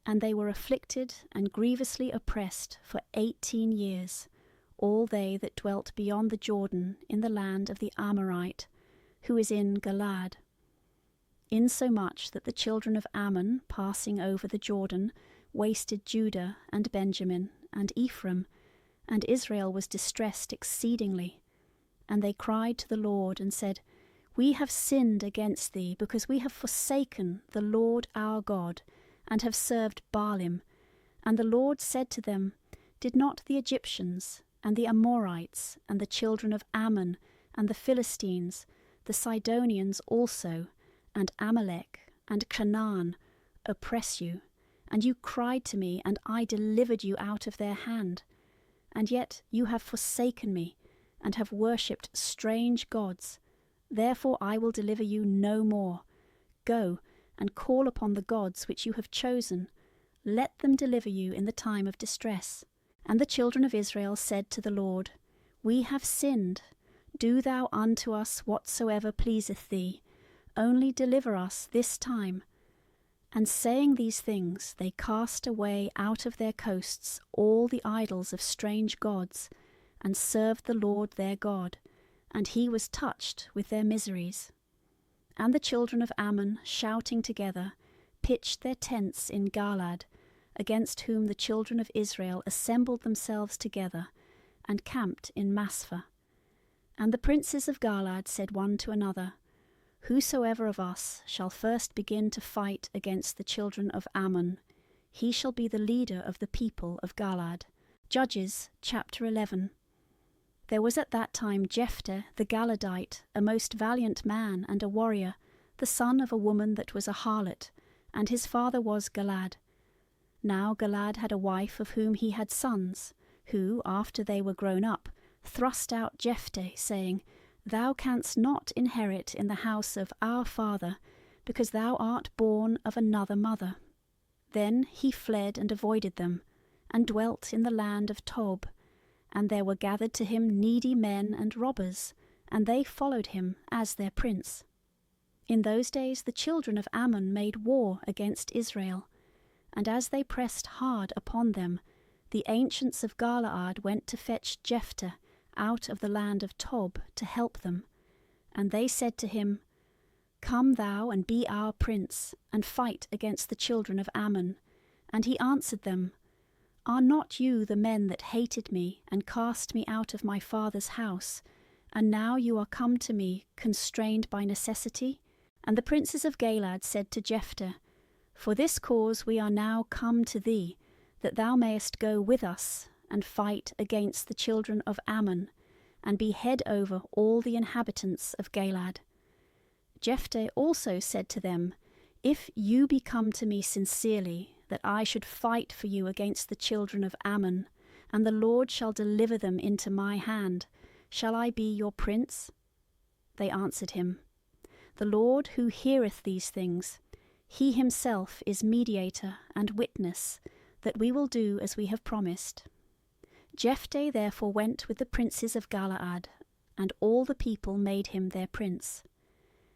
And they were afflicted and grievously oppressed for 18 years, all they that dwelt beyond the Jordan in the land of the Amorite, who is in Galaad. Insomuch that the children of Ammon, passing over the Jordan, wasted Judah and Benjamin and Ephraim, and Israel was distressed exceedingly. And they cried to the Lord, and said, We have sinned against thee, because we have forsaken the Lord our God, and have served Baalim. And the Lord said to them, Did not the Egyptians, and the Amorites, and the children of Ammon, and the Philistines, the Sidonians also, and Amalek, and Canaan, oppress you, and you cried to me, and I delivered you out of their hand. And yet you have forsaken me, and have worshipped strange gods. Therefore I will deliver you no more. Go and call upon the gods which you have chosen. Let them deliver you in the time of distress. And the children of Israel said to the Lord, We have sinned. Do thou unto us whatsoever pleaseth thee. Only deliver us this time. And saying these things, they cast away out of their coasts all the idols of strange gods, and served the Lord their God, and he was touched with their miseries. And the children of Ammon, shouting together, pitched their tents in Galaad, against whom the children of Israel assembled themselves together, and camped in Maspha. And the princes of Galaad said one to another, Whosoever of us shall first begin to fight against the children of Ammon, he shall be the leader of the people of Galaad. Judges chapter 11. There was at that time Jephthah the Galadite, a most valiant man and a warrior, the son of a woman that was a harlot, and his father was Galad. Now Galad had a wife of whom he had sons, who, after they were grown up, thrust out Jephthah, saying, Thou canst not inherit in the house of our father, because thou art born of another mother. Then he fled and avoided them, and dwelt in the land of Tob. And there were gathered to him needy men and robbers, and they followed him as their prince. In those days the children of Ammon made war against Israel, and as they pressed hard upon them, the ancients of Galaad went to fetch Jephthah out of the land of Tob to help them. And they said to him, Come thou and be our prince, and fight against the children of Ammon. And he answered them, Are not you the men that hated me, and cast me out of my father's house? And now you are come to me, constrained by necessity? And the princes of Galaad said to Jephthah, For this cause we are now come to thee, that thou mayest go with us, and fight against the children of Ammon, and be head over all the inhabitants of Galaad. Jephthah also said to them, If you be come to me sincerely, that I should fight for you against the children of Ammon, and the Lord shall deliver them into my hand, shall I be your prince? They answered him, The Lord who heareth these things, he himself is mediator and witness, that we will do as we have promised. Jephthah therefore went with the princes of Galaad, and all the people made him their prince.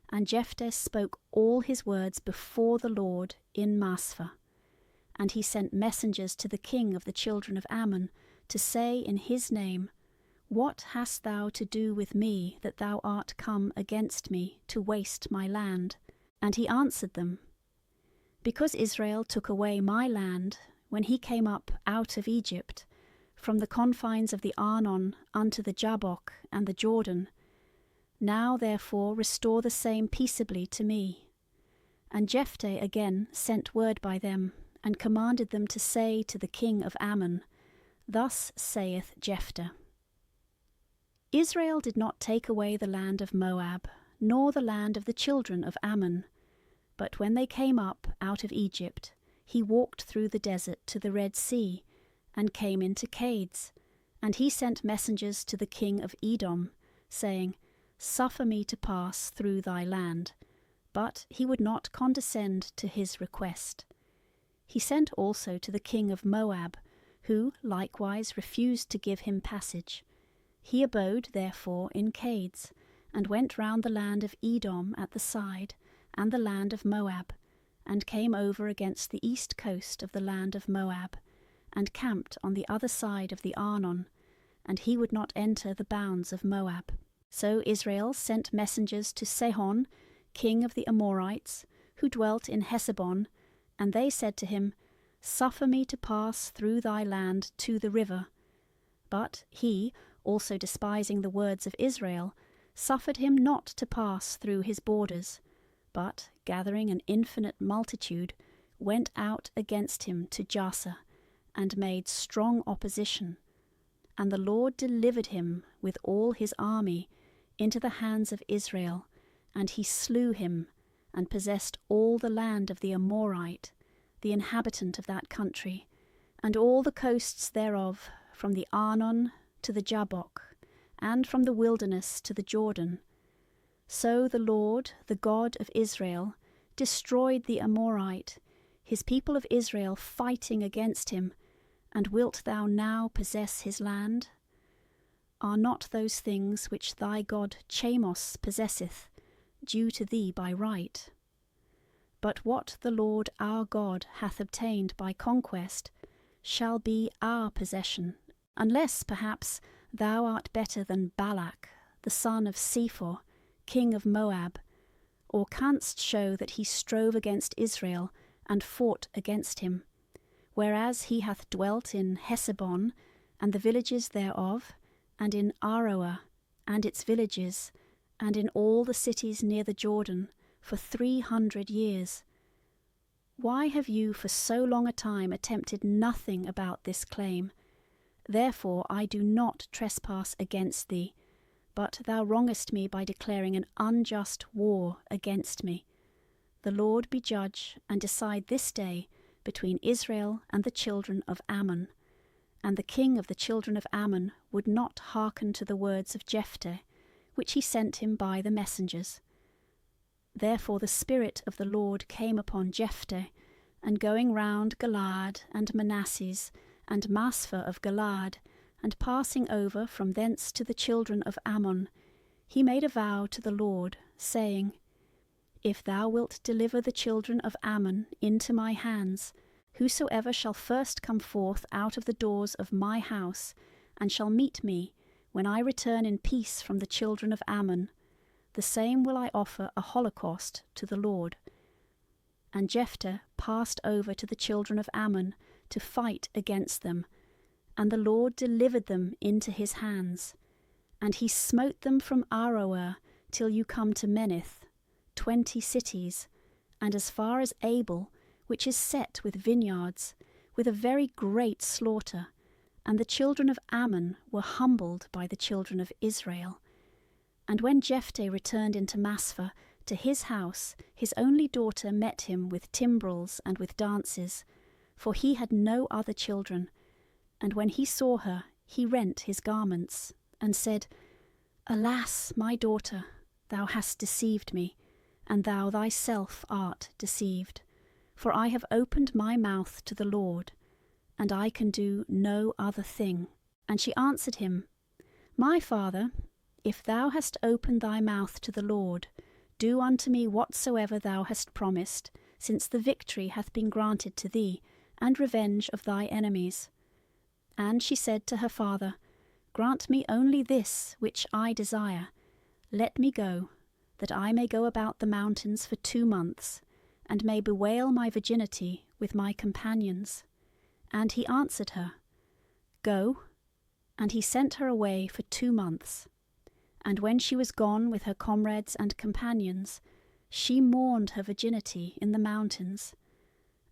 And Jephthah spoke all his words before the Lord in Maspha. And he sent messengers to the king of the children of Ammon, to say in his name, What hast thou to do with me, that thou art come against me, to waste my land? And he answered them, Because Israel took away my land, when he came up out of Egypt, from the confines of the Arnon unto the Jabbok and the Jordan. Now therefore restore the same peaceably to me. And Jephthah again sent word by them, and commanded them to say to the king of Ammon, Thus saith Jephthah, Israel did not take away the land of Moab, nor the land of the children of Ammon. But when they came up out of Egypt, he walked through the desert to the Red Sea, and came into Cades. And he sent messengers to the king of Edom, saying, Suffer me to pass through thy land. But he would not condescend to his request. He sent also to the king of Moab, who likewise refused to give him passage. He abode therefore in Cades, and went round the land of Edom at the side, and the land of Moab, and came over against the east coast of the land of Moab, and camped on the other side of the Arnon, and he would not enter the bounds of Moab. So Israel sent messengers to Sihon, king of the Amorites, who dwelt in Heshbon, and they said to him, Suffer me to pass through thy land to the river. But he, also despising the words of Israel, suffered him not to pass through his borders, but, gathering an infinite multitude, went out against him to Jazer, and made strong opposition. And the Lord delivered him with all his army into the hands of Israel, and he slew him, and possessed all the land of the Amorite, the inhabitant of that country, and all the coasts thereof, from the Arnon to the Jabbok, and from the wilderness to the Jordan. So the Lord, the God of Israel, destroyed the Amorite, his people of Israel fighting against him, and wilt thou now possess his land? Are not those things which thy god Chamos possesseth due to thee by right? But what the Lord our God hath obtained by conquest shall be our possession, unless perhaps thou art better than Balak, the son of Sephor, king of Moab, or canst show that he strove against Israel and fought against him, whereas he hath dwelt in Hesebon and the villages thereof, and in Aroer and its villages, and in all the cities near the Jordan, for 300 years. Why have you for so long a time attempted nothing about this claim? Therefore I do not trespass against thee, but thou wrongest me by declaring an unjust war against me. The Lord be judge, and decide this day between Israel and the children of Ammon. And the king of the children of Ammon would not hearken to the words of Jephthah, which he sent him by the messengers. Therefore the Spirit of the Lord came upon Jephthah, and going round Galaad and Manasseh, and Maspha of Galaad, and passing over from thence to the children of Ammon, he made a vow to the Lord, saying, If thou wilt deliver the children of Ammon into my hands, whosoever shall first come forth out of the doors of my house, and shall meet me, when I return in peace from the children of Ammon, the same will I offer a holocaust to the Lord. And Jephthah passed over to the children of Ammon to fight against them, and the Lord delivered them into his hands. And he smote them from Aroer till you come to Meneth, 20 cities, and as far as Abel, which is set with vineyards, with a very great slaughter. And the children of Ammon were humbled by the children of Israel. And when Jephthah returned into Maspha to his house, his only daughter met him with timbrels and with dances, for he had no other children. And when he saw her, he rent his garments, and said, Alas, my daughter, thou hast deceived me, and thou thyself art deceived. For I have opened my mouth to the Lord, and I can do no other thing. And she answered him, My father, if thou hast opened thy mouth to the Lord, do unto me whatsoever thou hast promised, since the victory hath been granted to thee, and revenge of thy enemies. And she said to her father, Grant me only this which I desire. Let me go, that I may go about the mountains for 2 months, and may bewail my virginity with my companions. And he answered her, Go. And he sent her away for 2 months. And when she was gone with her comrades and companions, she mourned her virginity in the mountains.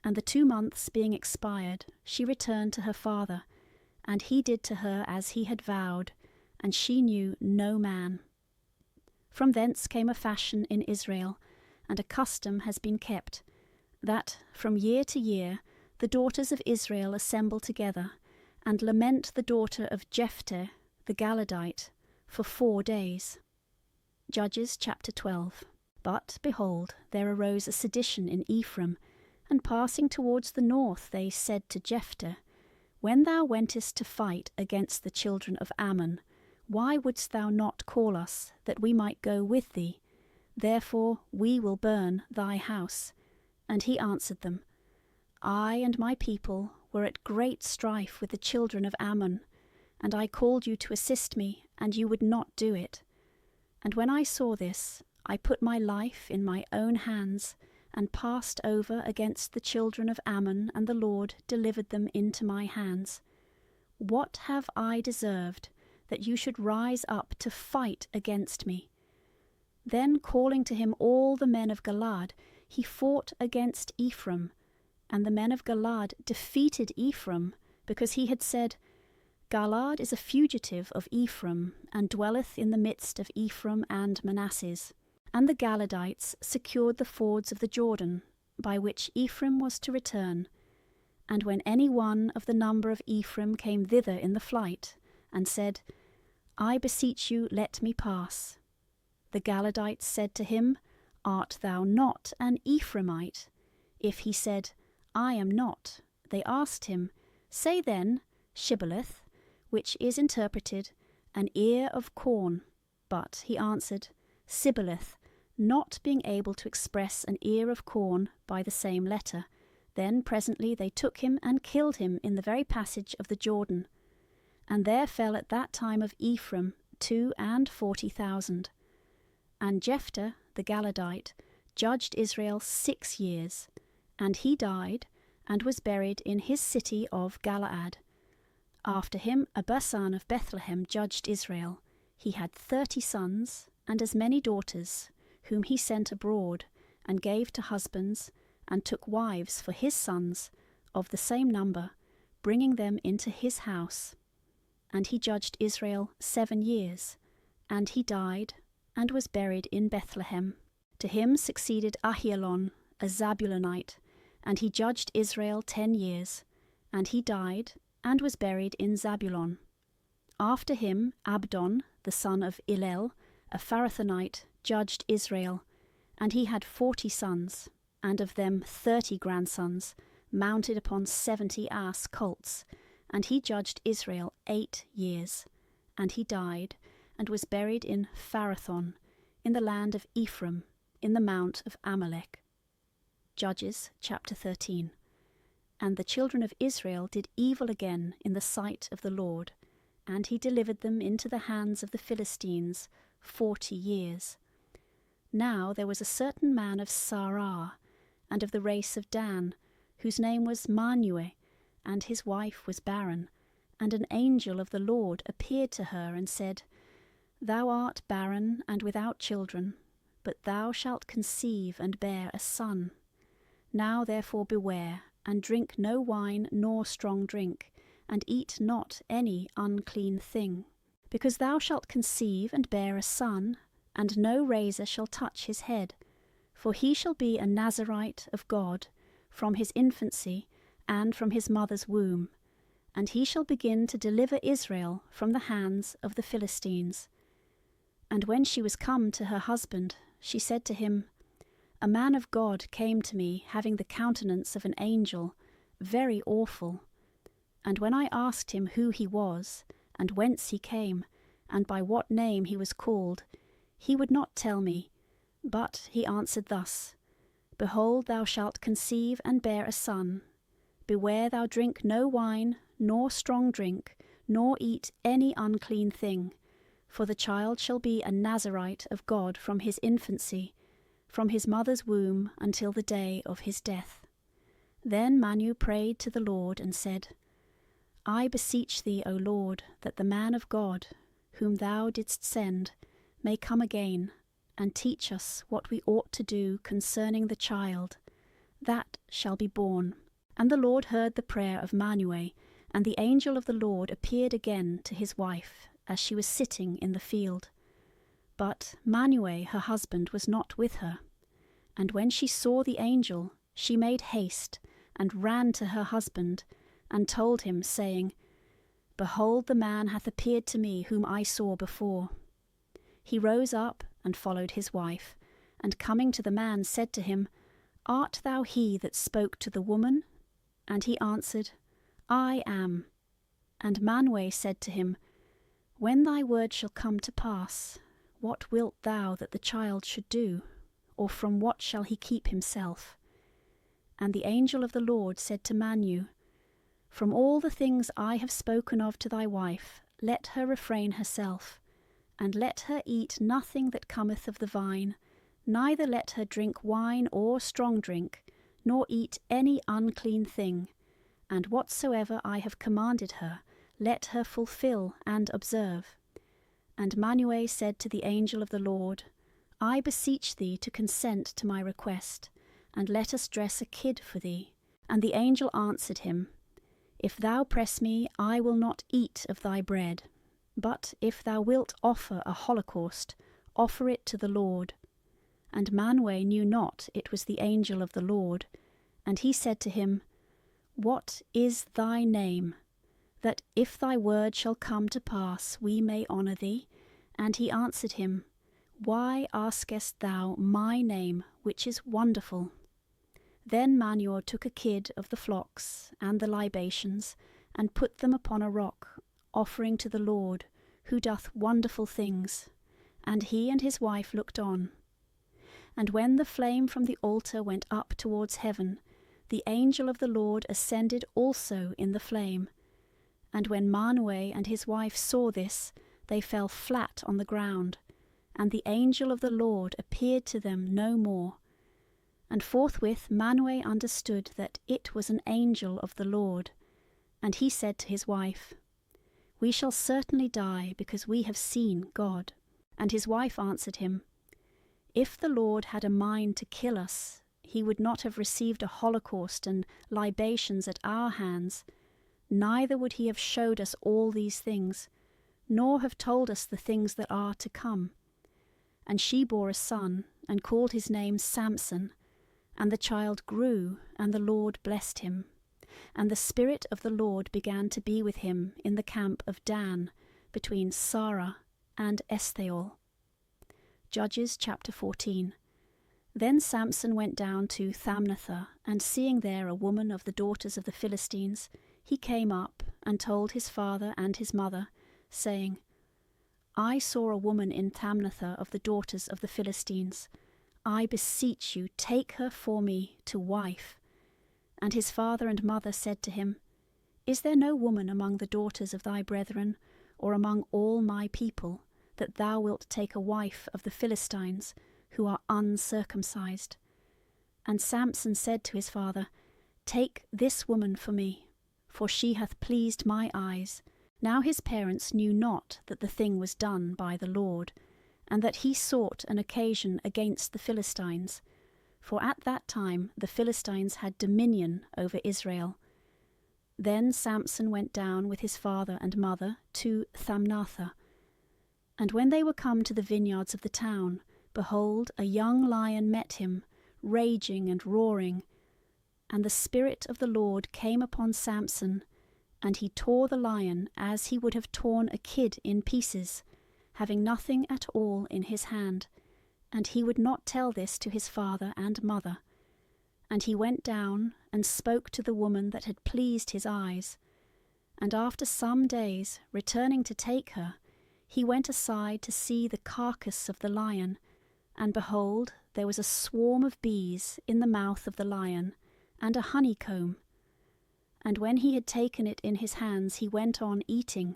And the 2 months being expired, she returned to her father, and he did to her as he had vowed, and she knew no man. From thence came a fashion in Israel, and a custom has been kept, that from year to year the daughters of Israel assemble together, and lament the daughter of Jephthah the Galadite for 4 days. Judges chapter 12. But, behold, there arose a sedition in Ephraim, and passing towards the north they said to Jephthah, When thou wentest to fight against the children of Ammon, why wouldst thou not call us, that we might go with thee? Therefore we will burn thy house. And he answered them, I and my people were at great strife with the children of Ammon, and I called you to assist me, and you would not do it. And when I saw this, I put my life in my own hands, and passed over against the children of Ammon, and the Lord delivered them into my hands. What have I deserved, that you should rise up to fight against me? Then calling to him all the men of Galaad, he fought against Ephraim, and the men of Galaad defeated Ephraim, because he had said, Galaad is a fugitive of Ephraim, and dwelleth in the midst of Ephraim and Manasseh. And the Galadites secured the fords of the Jordan, by which Ephraim was to return. And when any one of the number of Ephraim came thither in the flight, and said, I beseech you, let me pass, the Galadites said to him, Art thou not an Ephraimite? If he said, I am not, they asked him, Say then, Shibboleth, which is interpreted, an ear of corn. But he answered, Sibboleth, not being able to express an ear of corn by the same letter. Then presently they took him and killed him in the very passage of the Jordan. And there fell at that time of Ephraim 42,000. And Jephthah the Galadite judged Israel 6 years, and he died, and was buried in his city of Galaad. After him Abasan of Bethlehem judged Israel. He had 30 sons, and as many daughters, whom he sent abroad, and gave to husbands, and took wives for his sons, of the same number, bringing them into his house. And he judged Israel 7 years, and he died, and was buried in Bethlehem. To him succeeded Ahialon, a Zabulonite, and he judged Israel 10 years, and he died, and was buried in Zabulon. After him Abdon, the son of Hillel, a Pharathonite, judged Israel, and he had 40 sons, and of them 30 grandsons, mounted upon 70 ass colts, and he judged Israel 8 years, and he died, and was buried in Pharathon, in the land of Ephraim, in the mount of Amalek. Judges chapter 13. And the children of Israel did evil again in the sight of the Lord, and he delivered them into the hands of the Philistines 40 years. Now there was a certain man of Sarah, and of the race of Dan, whose name was Manueh, and his wife was barren. And an angel of the Lord appeared to her and said, Thou art barren and without children, but thou shalt conceive and bear a son. Now therefore beware, and drink no wine nor strong drink, and eat not any unclean thing. Because thou shalt conceive and bear a son, and no razor shall touch his head. For he shall be a Nazarite of God, from his infancy, and from his mother's womb. And he shall begin to deliver Israel from the hands of the Philistines. And when she was come to her husband, she said to him, A man of God came to me, having the countenance of an angel, very awful. And when I asked him who he was, and whence he came, and by what name he was called, he would not tell me, but he answered thus, Behold, thou shalt conceive and bear a son. Beware thou drink no wine, nor strong drink, nor eat any unclean thing. For the child shall be a Nazarite of God from his infancy, from his mother's womb until the day of his death. Then Manu prayed to the Lord and said, I beseech thee, O Lord, that the man of God, whom thou didst send, may come again, and teach us what we ought to do concerning the child, that shall be born. And the Lord heard the prayer of Manueh, and the angel of the Lord appeared again to his wife, as she was sitting in the field. But Manueh her husband was not with her. And when she saw the angel, she made haste, and ran to her husband, and told him, saying, Behold, the man hath appeared to me whom I saw before. He rose up, and followed his wife, and coming to the man said to him, Art thou he that spoke to the woman? And he answered, I am. And Manueh said to him, When thy word shall come to pass, what wilt thou that the child should do? Or from what shall he keep himself? And the angel of the Lord said to Manu, From all the things I have spoken of to thy wife, let her refrain herself, and let her eat nothing that cometh of the vine, neither let her drink wine or strong drink, nor eat any unclean thing, and whatsoever I have commanded her, let her fulfill and observe. And Manueh said to the angel of the Lord, I beseech thee to consent to my request, and let us dress a kid for thee. And the angel answered him, If thou press me, I will not eat of thy bread. But if thou wilt offer a holocaust, offer it to the Lord. And Manoah knew not it was the angel of the Lord. And he said to him, What is thy name? That if thy word shall come to pass, we may honour thee. And he answered him, Why askest thou my name, which is wonderful? Then Manoah took a kid of the flocks and the libations, and put them upon a rock, offering to the Lord, who doth wonderful things. And he and his wife looked on. And when the flame from the altar went up towards heaven, the angel of the Lord ascended also in the flame. And when Manoah and his wife saw this, they fell flat on the ground, and the angel of the Lord appeared to them no more. And forthwith Manoah understood that it was an angel of the Lord. And he said to his wife, We shall certainly die, because we have seen God. And his wife answered him, If the Lord had a mind to kill us, he would not have received a holocaust and libations at our hands, neither would he have showed us all these things, nor have told us the things that are to come. And she bore a son, and called his name Samson. And the child grew, and the Lord blessed him. And the Spirit of the Lord began to be with him in the camp of Dan, between Sarah and Eshtaol. Judges chapter 14. Then Samson went down to Thamnathah, and seeing there a woman of the daughters of the Philistines, he came up and told his father and his mother, saying, I saw a woman in Thamnathah of the daughters of the Philistines. I beseech you, take her for me to wife. And his father and mother said to him, Is there no woman among the daughters of thy brethren, or among all my people, that thou wilt take a wife of the Philistines, who are uncircumcised? And Samson said to his father, Take this woman for me, for she hath pleased my eyes. Now his parents knew not that the thing was done by the Lord, and that he sought an occasion against the Philistines, for at that time the Philistines had dominion over Israel. Then Samson went down with his father and mother to Thamnathah. And when they were come to the vineyards of the town, behold, a young lion met him, raging and roaring. And the Spirit of the Lord came upon Samson, and he tore the lion as he would have torn a kid in pieces, having nothing at all in his hand. And he would not tell this to his father and mother. And he went down and spoke to the woman that had pleased his eyes. And after some days, returning to take her, he went aside to see the carcass of the lion, and behold, there was a swarm of bees in the mouth of the lion, and a honeycomb. And when he had taken it in his hands, he went on eating,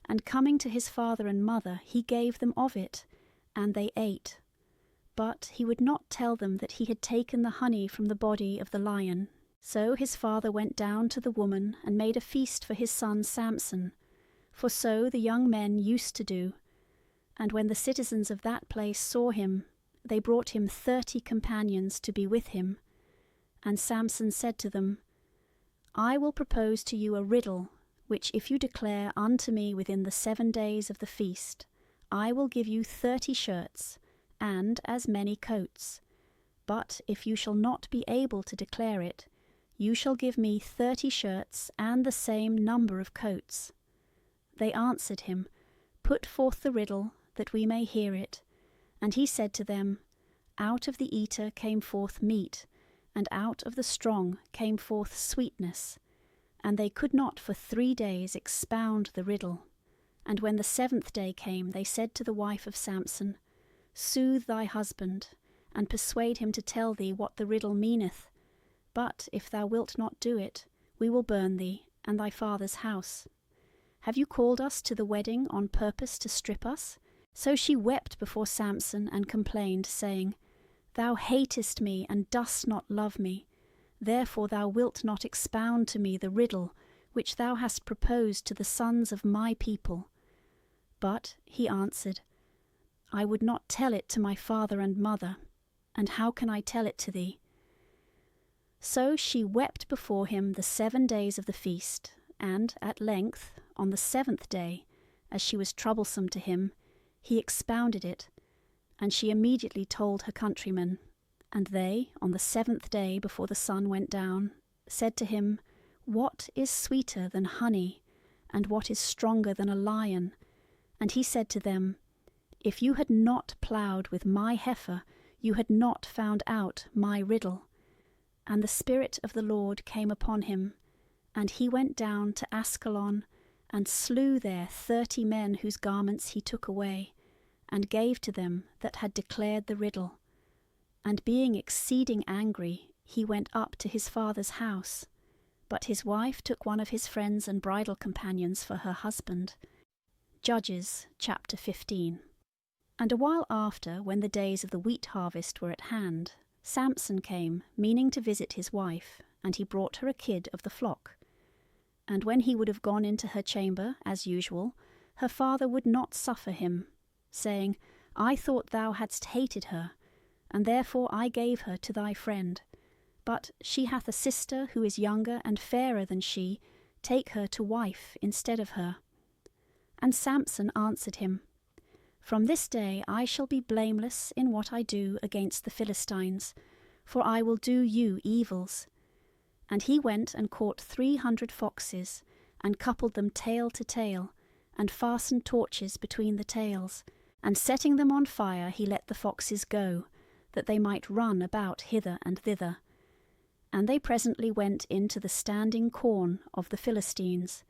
and coming to his father and mother, he gave them of it, and they ate. But he would not tell them that he had taken the honey from the body of the lion. So his father went down to the woman, and made a feast for his son Samson, for so the young men used to do. And when the citizens of that place saw him, they brought him 30 companions to be with him. And Samson said to them, I will propose to you a riddle, which if you declare unto me within the 7 days of the feast, I will give you 30 shirts, and as many coats. But if you shall not be able to declare it, you shall give me 30 shirts, and the same number of coats. They answered him, Put forth the riddle, that we may hear it. And he said to them, Out of the eater came forth meat, and out of the strong came forth sweetness. And they could not for 3 days expound the riddle. And when the 7th day came, they said to the wife of Samson, Soothe thy husband, and persuade him to tell thee what the riddle meaneth. But if thou wilt not do it, we will burn thee, and thy father's house. Have you called us to the wedding on purpose to strip us? So she wept before Samson, and complained, saying, Thou hatest me, and dost not love me. Therefore thou wilt not expound to me the riddle which thou hast proposed to the sons of my people. But he answered, I would not tell it to my father and mother, and how can I tell it to thee? So she wept before him the 7 days of the feast, and at length, on the 7th day, as she was troublesome to him, he expounded it. And she immediately told her countrymen. And they, on the 7th day before the sun went down, said to him, "What is sweeter than honey, and what is stronger than a lion?" And he said to them, "If you had not ploughed with my heifer, you had not found out my riddle." And the Spirit of the Lord came upon him, and he went down to Ascalon, and slew there 30 men whose garments he took away, and gave to them that had declared the riddle. And being exceeding angry, he went up to his father's house. But his wife took one of his friends and bridal companions for her husband. Judges chapter 15. And a while after, when the days of the wheat harvest were at hand, Samson came, meaning to visit his wife, and he brought her a kid of the flock. And when he would have gone into her chamber, as usual, her father would not suffer him, saying, "I thought thou hadst hated her, and therefore I gave her to thy friend. But she hath a sister who is younger and fairer than she, take her to wife instead of her." And Samson answered him, "From this day I shall be blameless in what I do against the Philistines, for I will do you evils." And he went and caught 300 foxes, and coupled them tail to tail, and fastened torches between the tails, and setting them on fire he let the foxes go, that they might run about hither and thither. And they presently went into the standing corn of the Philistines,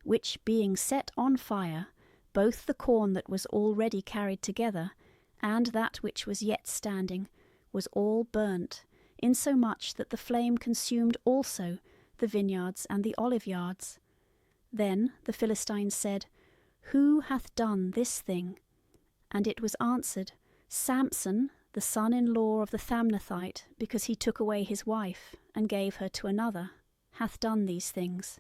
which being set on fire, both the corn that was already carried together, and that which was yet standing, was all burnt, insomuch that the flame consumed also the vineyards and the oliveyards. Then the Philistines said, "Who hath done this thing?" And it was answered, "Samson, the son-in-law of the Thamnathite, because he took away his wife, and gave her to another, hath done these things."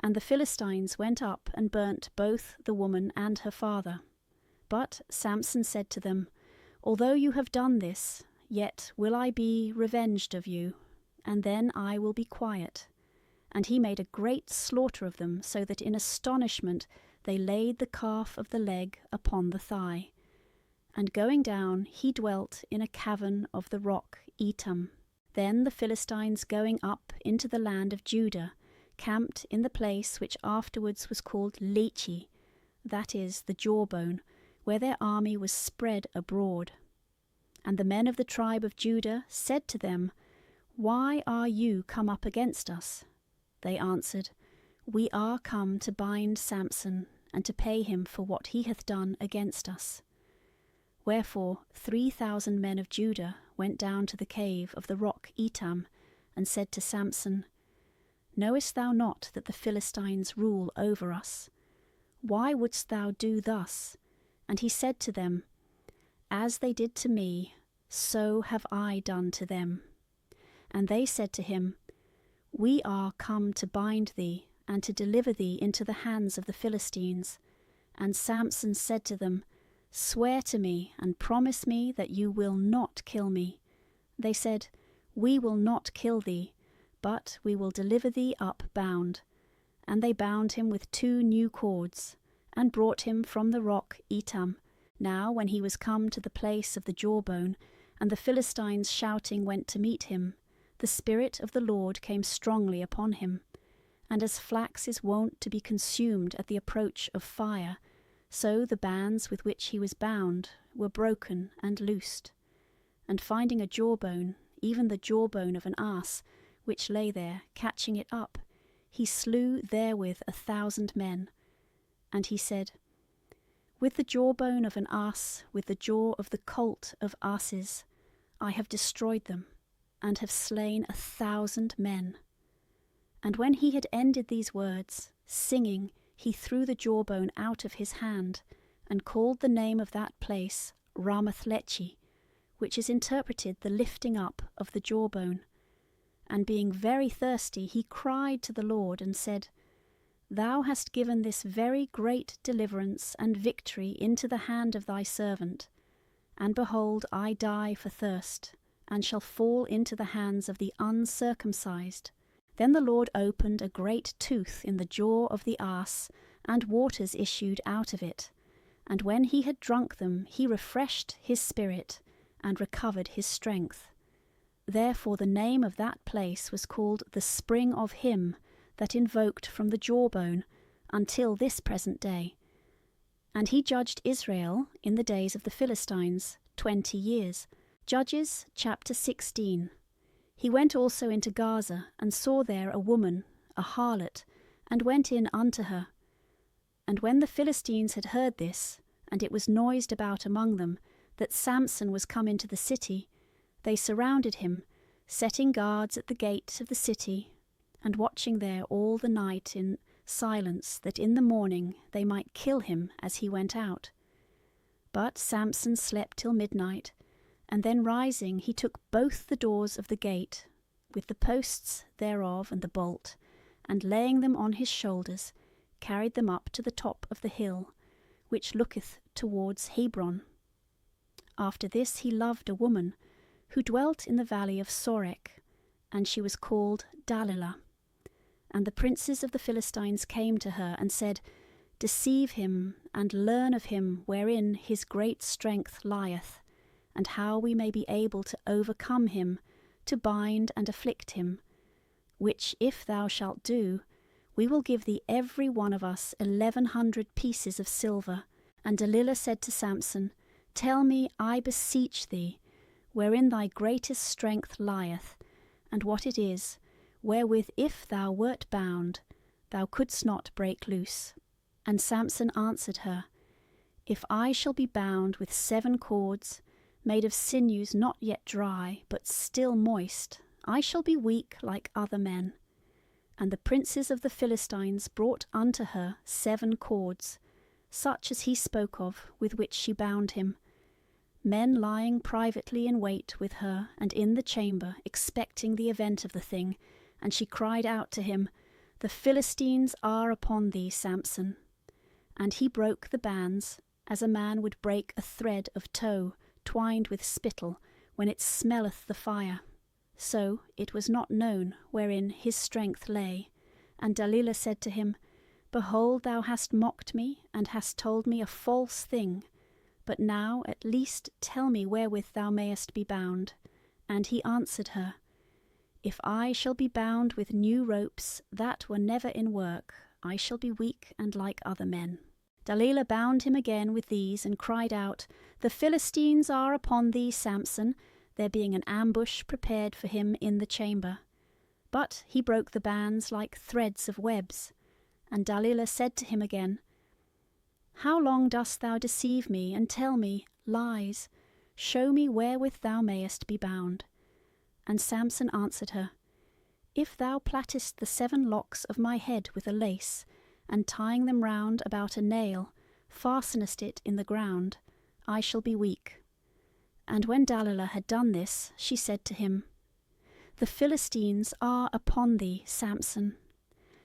And the Philistines went up and burnt both the woman and her father. But Samson said to them, "Although you have done this, yet will I be revenged of you, and then I will be quiet." And he made a great slaughter of them, so that in astonishment they laid the calf of the leg upon the thigh. And going down, he dwelt in a cavern of the rock Etam. Then the Philistines going up into the land of Judah, camped in the place which afterwards was called Lechi, that is, the jawbone, where their army was spread abroad. And the men of the tribe of Judah said to them, "Why are you come up against us?" They answered, "We are come to bind Samson, and to pay him for what he hath done against us." Wherefore 3,000 men of Judah went down to the cave of the rock Etam, and said to Samson, "Knowest thou not that the Philistines rule over us? Why wouldst thou do thus?" And he said to them, "As they did to me, so have I done to them." And they said to him, "We are come to bind thee, and to deliver thee into the hands of the Philistines." And Samson said to them, "Swear to me, and promise me that you will not kill me." They said, "We will not kill thee, but we will deliver thee up bound." And they bound him with 2 new cords, and brought him from the rock Etam. Now when he was come to the place of the jawbone, and the Philistines shouting went to meet him, the Spirit of the Lord came strongly upon him. And as flax is wont to be consumed at the approach of fire, so the bands with which he was bound were broken and loosed. And finding a jawbone, even the jawbone of an ass, which lay there, catching it up, he slew therewith 1,000 men. And he said, "With the jawbone of an ass, with the jaw of the colt of asses, I have destroyed them, and have slain 1,000 men." And when he had ended these words, singing, he threw the jawbone out of his hand, and called the name of that place Ramath-lechi, which is interpreted the lifting up of the jawbone. And being very thirsty, he cried to the Lord, and said, "Thou hast given this very great deliverance and victory into the hand of thy servant. And behold, I die for thirst, and shall fall into the hands of the uncircumcised." Then the Lord opened a great tooth in the jaw of the ass, and waters issued out of it. and when he had drunk them, he refreshed his spirit and recovered his strength. Therefore the name of that place was called the Spring of Him that invoked from the jawbone, until this present day. And he judged Israel in the days of the Philistines 20 years. Judges chapter 16. He went also into Gaza, and saw there a woman, a harlot, and went in unto her. And when the Philistines had heard this, and it was noised about among them, that Samson was come into the city, they surrounded him, setting guards at the gate of the city, and watching there all the night in silence, that in the morning they might kill him as he went out. But Samson slept till midnight, and then rising he took both the doors of the gate, with the posts thereof and the bolt, and laying them on his shoulders, carried them up to the top of the hill, which looketh towards Hebron. After this he loved a woman, who dwelt in the valley of Sorek, and she was called Dalilah. And the princes of the Philistines came to her, and said, Deceive him, and learn of him wherein his great strength lieth, and how we may be able to overcome him, to bind and afflict him. Which if thou shalt do, we will give thee every one of us 1,100 pieces of silver. And Dalilah said to Samson, Tell me, I beseech thee, wherein thy greatest strength lieth, and what it is, wherewith if thou wert bound, thou couldst not break loose. And Samson answered her, If I shall be bound with 7 cords, made of sinews not yet dry, but still moist, I shall be weak like other men. And the princes of the Philistines brought unto her 7 cords, such as he spoke of, with which she bound him, men lying privately in wait with her and in the chamber, expecting the event of the thing. And she cried out to him, The Philistines are upon thee, Samson. And he broke the bands, as a man would break a thread of tow, twined with spittle, when it smelleth the fire. So it was not known wherein his strength lay. And Dalilah said to him, Behold, thou hast mocked me, and hast told me a false thing. But now at least tell me wherewith thou mayest be bound. And he answered her, If I shall be bound with new ropes that were never in work, I shall be weak and like other men. Dalilah bound him again with these, and cried out, The Philistines are upon thee, Samson, there being an ambush prepared for him in the chamber. But he broke the bands like threads of webs. And Dalilah said to him again, How long dost thou deceive me, and tell me lies? Show me wherewith thou mayest be bound. And Samson answered her, If thou plattest the 7 locks of my head with a lace, and tying them round about a nail, fastenest it in the ground, I shall be weak. And when Dalilah had done this, she said to him, The Philistines are upon thee, Samson.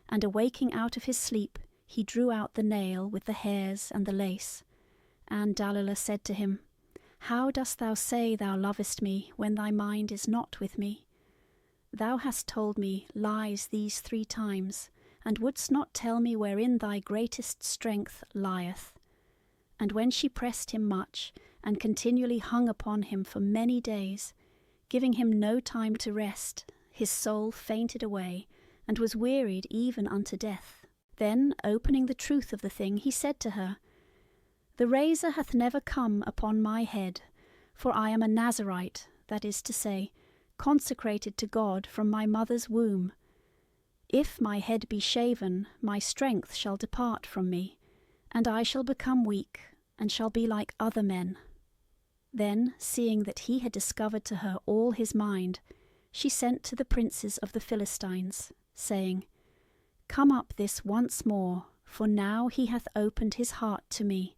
And awaking out of his sleep, he drew out the nail with the hairs and the lace. And Dalilah said to him, How dost thou say thou lovest me, when thy mind is not with me? Thou hast told me lies these 3 times, and wouldst not tell me wherein thy greatest strength lieth. And when she pressed him much, and continually hung upon him for many days, giving him no time to rest, his soul fainted away, and was wearied even unto death. Then, opening the truth of the thing, he said to her, The razor hath never come upon my head, for I am a Nazarite, that is to say, consecrated to God from my mother's womb. If my head be shaven, my strength shall depart from me, and I shall become weak, and shall be like other men. Then, seeing that he had discovered to her all his mind, she sent to the princes of the Philistines, saying, Come up this once more, for now he hath opened his heart to me.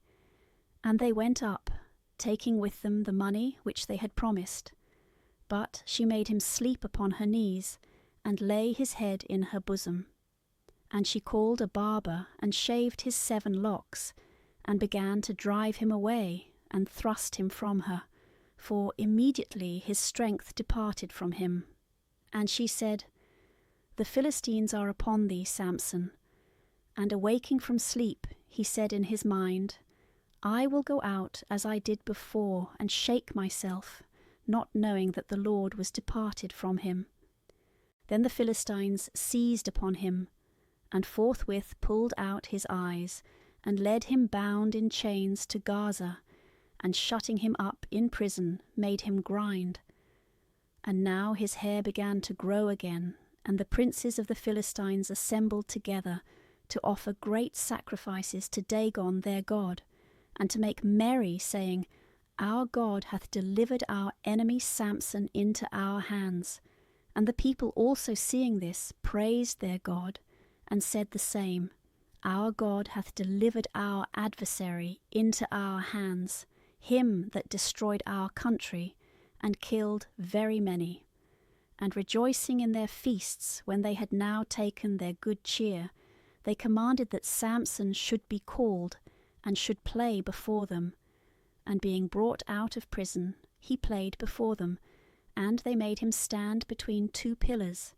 And they went up, taking with them the money which they had promised. But she made him sleep upon her knees, and lay his head in her bosom. And she called a barber, and shaved his 7 locks, and began to drive him away, and thrust him from her, for immediately his strength departed from him. And she said, The Philistines are upon thee, Samson. And awaking from sleep, he said in his mind, I will go out as I did before and shake myself, not knowing that the Lord was departed from him. Then the Philistines seized upon him, and forthwith pulled out his eyes, and led him bound in chains to Gaza, and shutting him up in prison, made him grind. And now his hair began to grow again, and the princes of the Philistines assembled together to offer great sacrifices to Dagon their god, and to make merry, saying, Our God hath delivered our enemy Samson into our hands. And the people also seeing this praised their God, and said the same, Our God hath delivered our adversary into our hands, him that destroyed our country, and killed very many. And rejoicing in their feasts, when they had now taken their good cheer, they commanded that Samson should be called, and should play before them. And being brought out of prison, he played before them, and they made him stand between two pillars.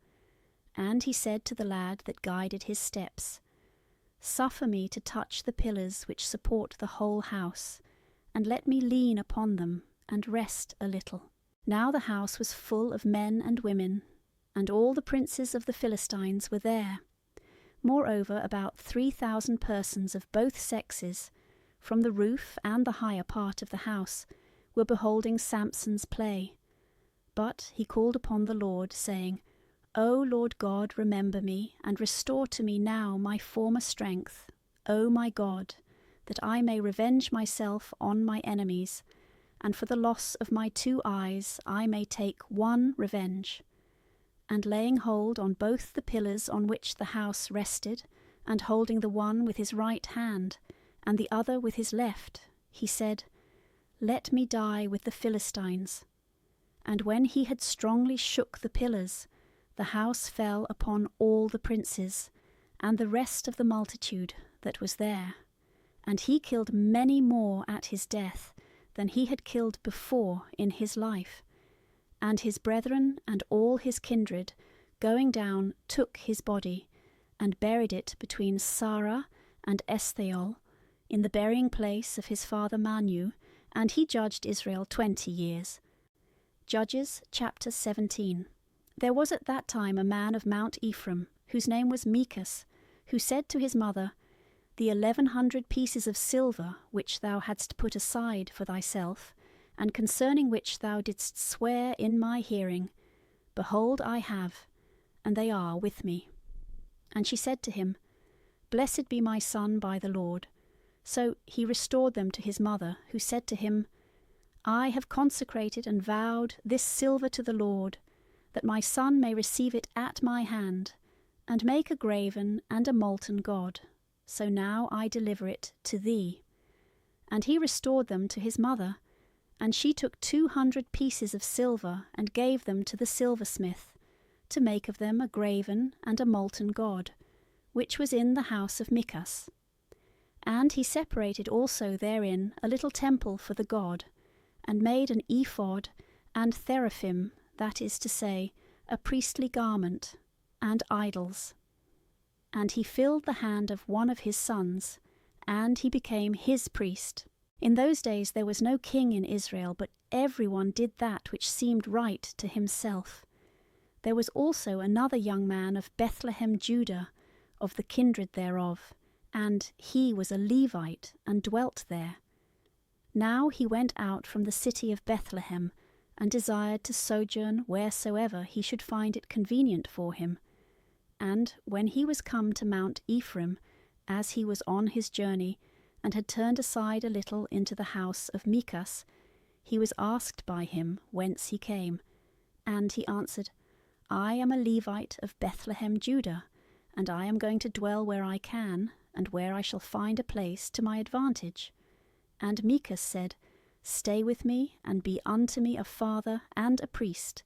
And he said to the lad that guided his steps, Suffer me to touch the pillars which support the whole house, and let me lean upon them, and rest a little. Now the house was full of men and women, and all the princes of the Philistines were there. Moreover, about 3,000 persons of both sexes, from the roof and the higher part of the house, were beholding Samson's play. But he called upon the Lord, saying, O Lord God, remember me, and restore to me now my former strength, O my God, that I may revenge myself on my enemies, and for the loss of my 2 eyes I may take one revenge. And laying hold on both the pillars on which the house rested, and holding the one with his right hand, and the other with his left, he said, Let me die with the Philistines. And when he had strongly shook the pillars, the house fell upon all the princes, and the rest of the multitude that was there. And he killed many more at his death than he had killed before in his life. And his brethren and all his kindred, going down, took his body, and buried it between Sarah and Esthahol, in the burying place of his father Manu, and he judged Israel 20 years. Judges chapter 17. There was at that time a man of Mount Ephraim, whose name was Micas, who said to his mother, The 1,100 pieces of silver which thou hadst put aside for thyself, and concerning which thou didst swear in my hearing, behold, I have, and they are with me. And she said to him, Blessed be my son by the Lord. So he restored them to his mother, who said to him, I have consecrated and vowed this silver to the Lord, that my son may receive it at my hand, and make a graven and a molten god. So now I deliver it to thee. And he restored them to his mother, and she took 200 pieces of silver, and gave them to the silversmith, to make of them a graven and a molten god, which was in the house of Micas. And he separated also therein a little temple for the god, and made an ephod and teraphim, that is to say, a priestly garment, and idols. And he filled the hand of one of his sons, and he became his priest. In those days there was no king in Israel, but everyone did that which seemed right to himself. There was also another young man of Bethlehem, Judah, of the kindred thereof, and he was a Levite, and dwelt there. Now he went out from the city of Bethlehem, and desired to sojourn wheresoever he should find it convenient for him. And when he was come to Mount Ephraim, as he was on his journey, and had turned aside a little into the house of Micas, he was asked by him whence he came. And he answered, I am a Levite of Bethlehem, Judah, and I am going to dwell where I can, and where I shall find a place to my advantage. And Micas said, Stay with me, and be unto me a father and a priest,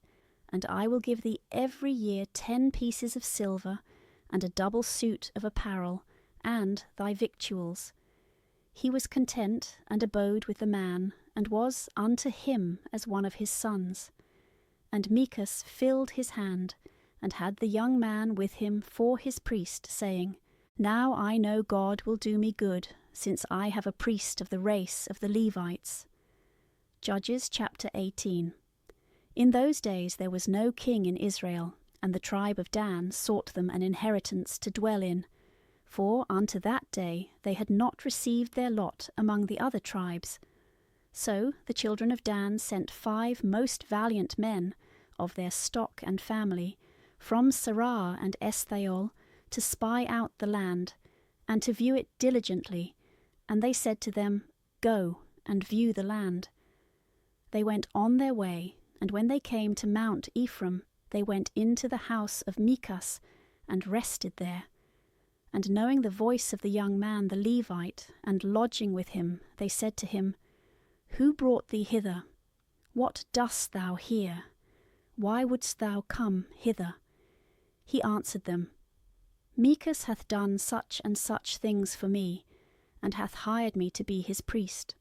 and I will give thee every year 10 pieces of silver, and a double suit of apparel, and thy victuals. He was content, and abode with the man, and was unto him as one of his sons. And Micas filled his hand, and had the young man with him for his priest, saying, Now I know God will do me good, since I have a priest of the race of the Levites. Judges chapter 18. In those days there was no king in Israel, and the tribe of Dan sought them an inheritance to dwell in, for unto that day they had not received their lot among the other tribes. So the children of Dan sent 5 most valiant men of their stock and family from Sarah and Eshtaol to spy out the land, and to view it diligently, and they said to them, Go and view the land. They went on their way, and when they came to Mount Ephraim, they went into the house of Micas, and rested there. And knowing the voice of the young man the Levite, and lodging with him, they said to him, Who brought thee hither? What dost thou here? Why wouldst thou come hither? He answered them, Micas hath done such and such things for me, and hath hired me to be his priest.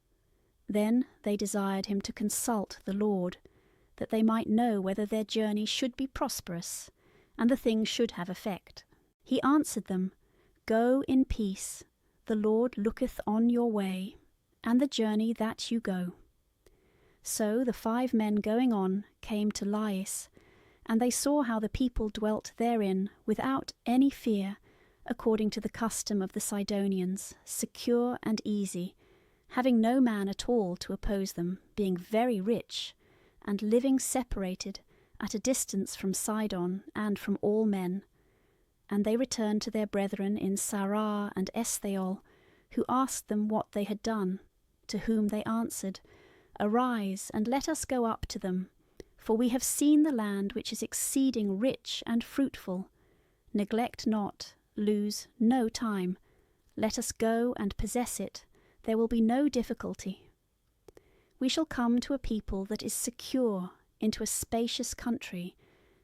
Then they desired him to consult the Lord, that they might know whether their journey should be prosperous, and the thing should have effect. He answered them, Go in peace, the Lord looketh on your way, and the journey that you go. So the 5 men going on came to Lais, and they saw how the people dwelt therein without any fear, according to the custom of the Sidonians, secure and easy, having no man at all to oppose them, being very rich, and living separated at a distance from Sidon and from all men. And they returned to their brethren in Sarah and Eshtaol, who asked them what they had done, to whom they answered, Arise, and let us go up to them, for we have seen the land which is exceeding rich and fruitful. Neglect not, lose no time. Let us go and possess it. There will be no difficulty. We shall come to a people that is secure, into a spacious country,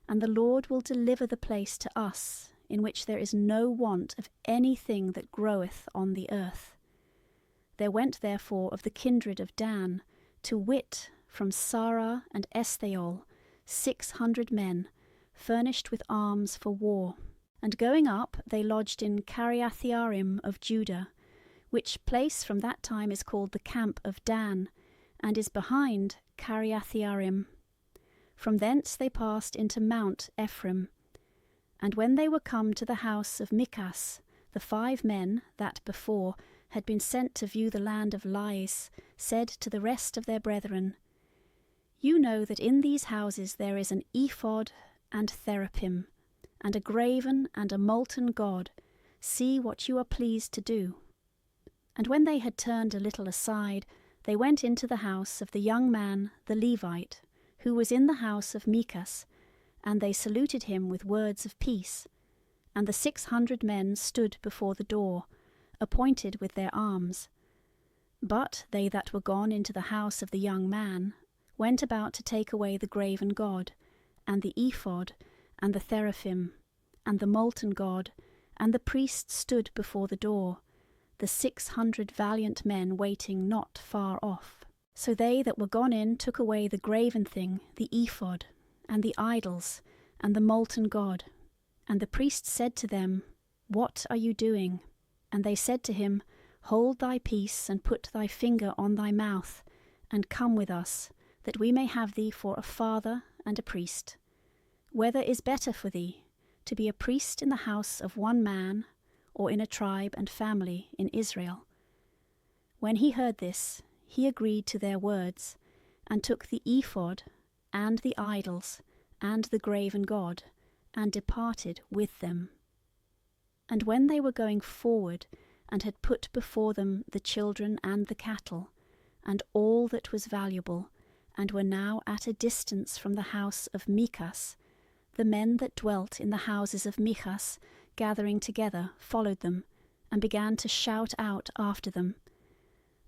and the Lord will deliver the place to us, in which there is no want of anything that groweth on the earth. There went therefore of the kindred of Dan, to wit, from Sarah and Eshtaol, 600 men, furnished with arms for war. And going up, they lodged in Kiriathaim of Judah, which place from that time is called the camp of Dan, and is behind Kiriathaim. From thence they passed into Mount Ephraim. And when they were come to the house of Micas, the 5 men that before had been sent to view the land of Lais said to the rest of their brethren, You know that in these houses there is an ephod and therapim, and a graven and a molten god. See what you are pleased to do. And when they had turned a little aside, they went into the house of the young man the Levite, who was in the house of Micas, and they saluted him with words of peace. And the 600 men stood before the door, appointed with their arms. But they that were gone into the house of the young man went about to take away the graven god, and the ephod, and the teraphim, and the molten god, and the priest stood before the door, the 600 valiant men waiting not far off. So they that were gone in took away the graven thing, the ephod, and the idols, and the molten god. And the priest said to them, What are you doing? And they said to him, Hold thy peace, and put thy finger on thy mouth, and come with us, that we may have thee for a father and a priest. Whether is better for thee, to be a priest in the house of one man, or in a tribe and family in Israel? When he heard this, he agreed to their words, and took the ephod, and the idols, and the graven god, and departed with them. And when they were going forward, and had put before them the children and the cattle, and all that was valuable, and were now at a distance from the house of Micas, the men that dwelt in the houses of Micas, gathering together, followed them, and began to shout out after them.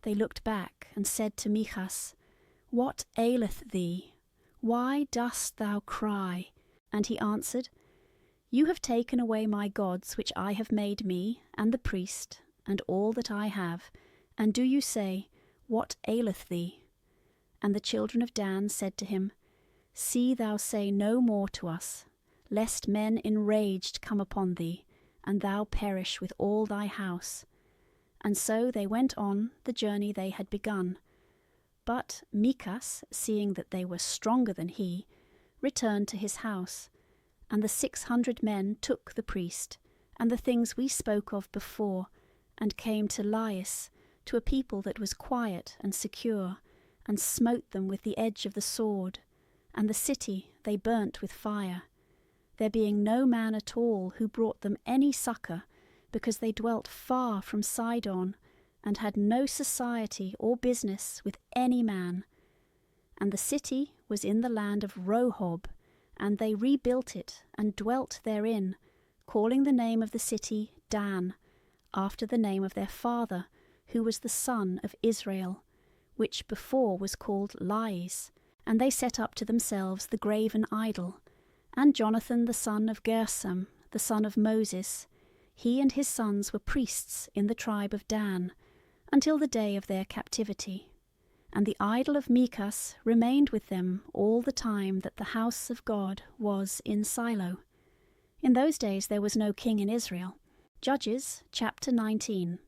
They looked back, and said to Micas, What aileth thee? Why dost thou cry? And he answered, You have taken away my gods which I have made me, and the priest, and all that I have, and do you say, What aileth thee? And the children of Dan said to him, See thou say no more to us, lest men enraged come upon thee, and thou perish with all thy house. And so they went on the journey they had begun. But Michas, seeing that they were stronger than he, returned to his house. And the 600 men took the priest, and the things we spoke of before, and came to Lais, to a people that was quiet and secure, and smote them with the edge of the sword, and the city they burnt with fire, there being no man at all who brought them any succour, because they dwelt far from Sidon, and had no society or business with any man. And the city was in the land of Rehob, and they rebuilt it, and dwelt therein, calling the name of the city Dan, after the name of their father, who was the son of Israel, which before was called Lais. And they set up to themselves the graven idol. And Jonathan the son of Gershom, the son of Moses, he and his sons were priests in the tribe of Dan, until the day of their captivity. And the idol of Michas remained with them all the time that the house of God was in Silo. In those days there was no king in Israel. Judges chapter 19.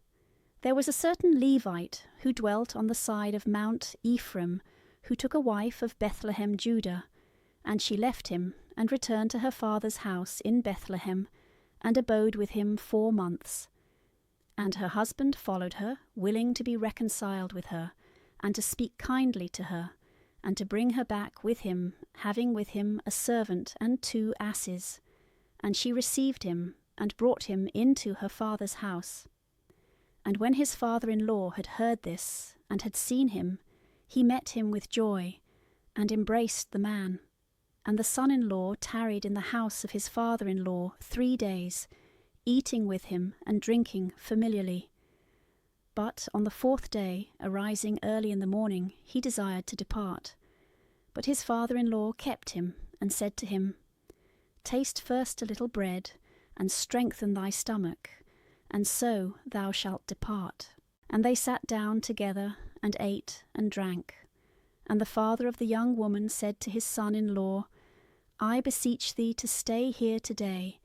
There was a certain Levite who dwelt on the side of Mount Ephraim, who took a wife of Bethlehem, Judah, and she left him, and returned to her father's house in Bethlehem, and abode with him 4 months. And her husband followed her, willing to be reconciled with her, and to speak kindly to her, and to bring her back with him, having with him a servant and 2 asses. And she received him, and brought him into her father's house. And when his father-in-law had heard this, and had seen him, he met him with joy, and embraced the man. And the son-in-law tarried in the house of his father-in-law 3 days, eating with him and drinking familiarly. But on the 4th day, arising early in the morning, he desired to depart. But his father-in-law kept him, and said to him, Taste first a little bread, and strengthen thy stomach, and so thou shalt depart. And they sat down together, and ate and drank. And the father of the young woman said to his son-in-law, I beseech thee to stay here today,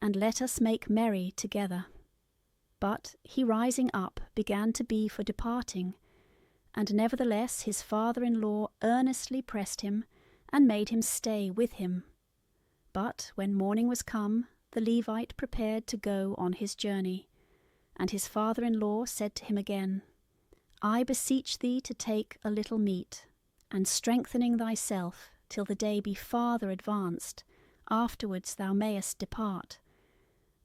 and let us make merry together. But he rising up began to be for departing, and nevertheless his father-in-law earnestly pressed him, and made him stay with him. But when morning was come, the Levite prepared to go on his journey. And his father-in-law said to him again, I beseech thee to take a little meat, and strengthening thyself till the day be farther advanced, afterwards thou mayest depart.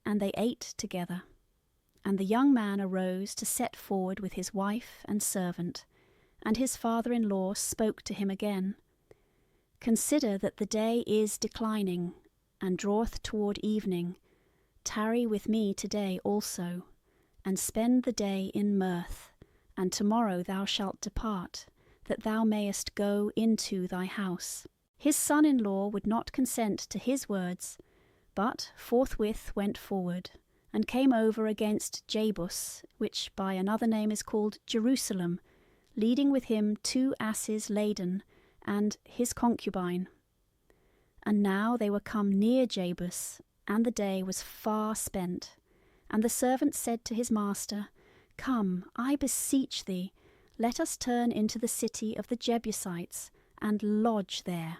And they ate together. And the young man arose to set forward with his wife and servant, and his father-in-law spoke to him again. Consider that the day is declining, and draweth toward evening. Tarry with me today also, and spend the day in mirth, and tomorrow thou shalt depart, that thou mayest go into thy house. His son-in-law would not consent to his words, but forthwith went forward, and came over against Jebus, which by another name is called Jerusalem, leading with him 2 asses laden, and his concubine. And now they were come near Jebus, and the day was far spent. And the servant said to his master, Come, I beseech thee, let us turn into the city of the Jebusites, and lodge there.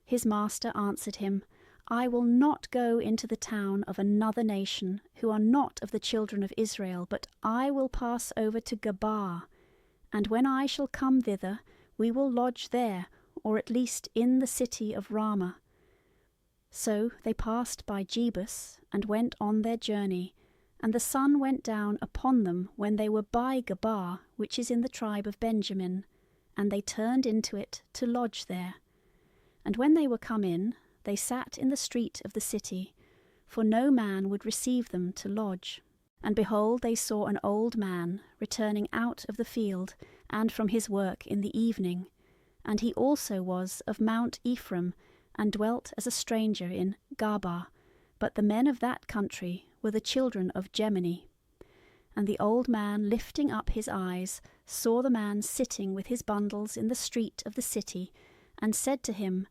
His master answered him, I will not go into the town of another nation, who are not of the children of Israel, but I will pass over to Gabaa, and when I shall come thither, we will lodge there, or at least in the city of Ramah. So they passed by Jebus, and went on their journey, and the sun went down upon them when they were by Gabaa, which is in the tribe of Benjamin, and they turned into it to lodge there. And when they were come in, they sat in the street of the city, for no man would receive them to lodge. And behold, they saw an old man returning out of the field, and from his work in the evening. And he also was of Mount Ephraim, and dwelt as a stranger in Gabaa. But the men of that country were the children of Gemini. And the old man, lifting up his eyes, saw the man sitting with his bundles in the street of the city, and said to him,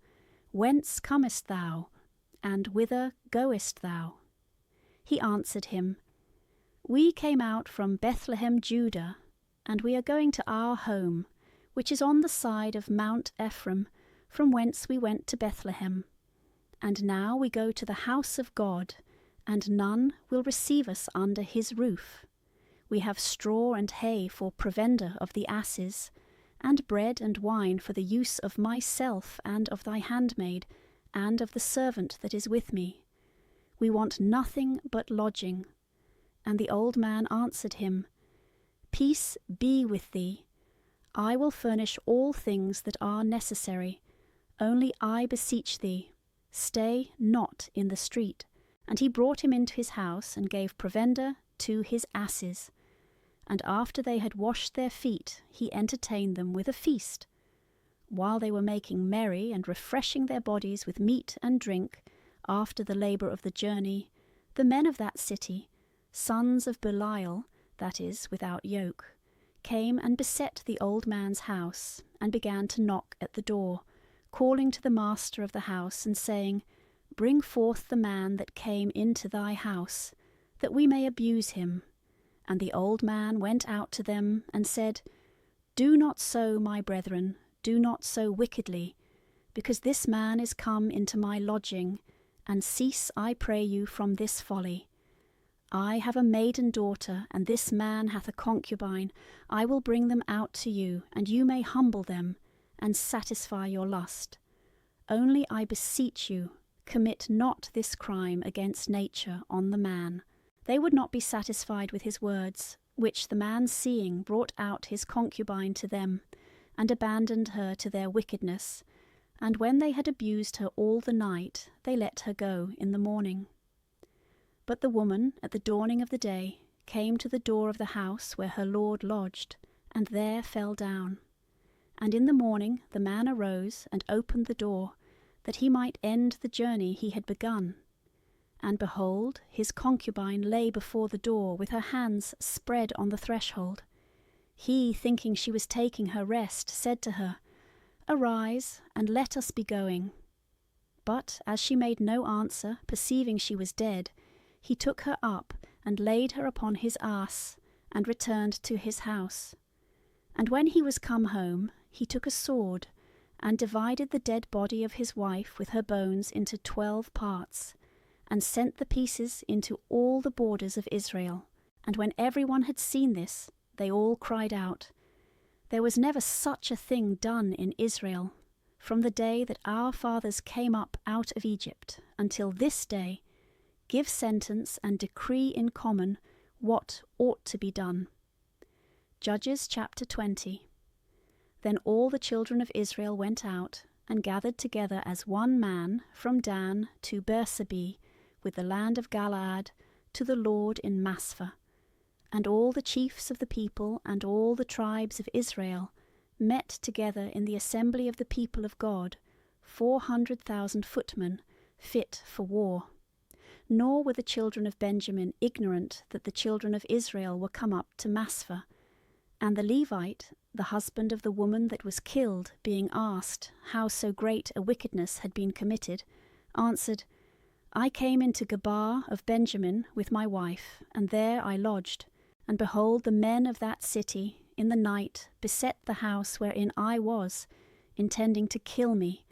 Whence comest thou, and whither goest thou? He answered him, We came out from Bethlehem, Judah, and we are going to our home, which is on the side of Mount Ephraim, from whence we went to Bethlehem. And now we go to the house of God, and none will receive us under his roof. We have straw and hay for provender of the asses, and bread and wine for the use of myself and of thy handmaid, and of the servant that is with me. We want nothing but lodging. And the old man answered him, Peace be with thee. I will furnish all things that are necessary. Only I beseech thee, stay not in the street. And he brought him into his house, and gave provender to his asses. And after they had washed their feet, he entertained them with a feast. While they were making merry and refreshing their bodies with meat and drink, after the labour of the journey, the men of that city, sons of Belial, that is, without yoke, came and beset the old man's house, and began to knock at the door, calling to the master of the house, and saying, Bring forth the man that came into thy house, that we may abuse him. And the old man went out to them, and said, Do not so, my brethren, do not so wickedly, because this man is come into my lodging, and cease, I pray you, from this folly. I have a maiden daughter, and this man hath a concubine. I will bring them out to you, and you may humble them, and satisfy your lust. Only I beseech you, commit not this crime against nature on the man. They would not be satisfied with his words, which the man seeing brought out his concubine to them, and abandoned her to their wickedness. And when they had abused her all the night, they let her go in the morning. But the woman, at the dawning of the day, came to the door of the house where her lord lodged, and there fell down. And in the morning the man arose and opened the door, that he might end the journey he had begun. And behold, his concubine lay before the door, with her hands spread on the threshold. He, thinking she was taking her rest, said to her, Arise, and let us be going. But as she made no answer, perceiving she was dead, he took her up, and laid her upon his ass, and returned to his house. And when he was come home, he took a sword, and divided the dead body of his wife with her bones into 12 parts, and sent the pieces into all the borders of Israel. And when everyone had seen this, they all cried out, There was never such a thing done in Israel, from the day that our fathers came up out of Egypt until this day. Give sentence and decree in common what ought to be done. Judges chapter 20. Then all the children of Israel went out, and gathered together as one man from Dan to Beerseba, with the land of Galaad, to the Lord in Maspha. And all the chiefs of the people and all the tribes of Israel met together in the assembly of the people of God, 400,000 footmen, fit for war. Nor were the children of Benjamin ignorant that the children of Israel were come up to Maspha. And the Levite, the husband of the woman that was killed, being asked how so great a wickedness had been committed, answered, I came into Gabaa of Benjamin with my wife, and there I lodged. And behold, the men of that city in the night beset the house wherein I was, intending to kill me,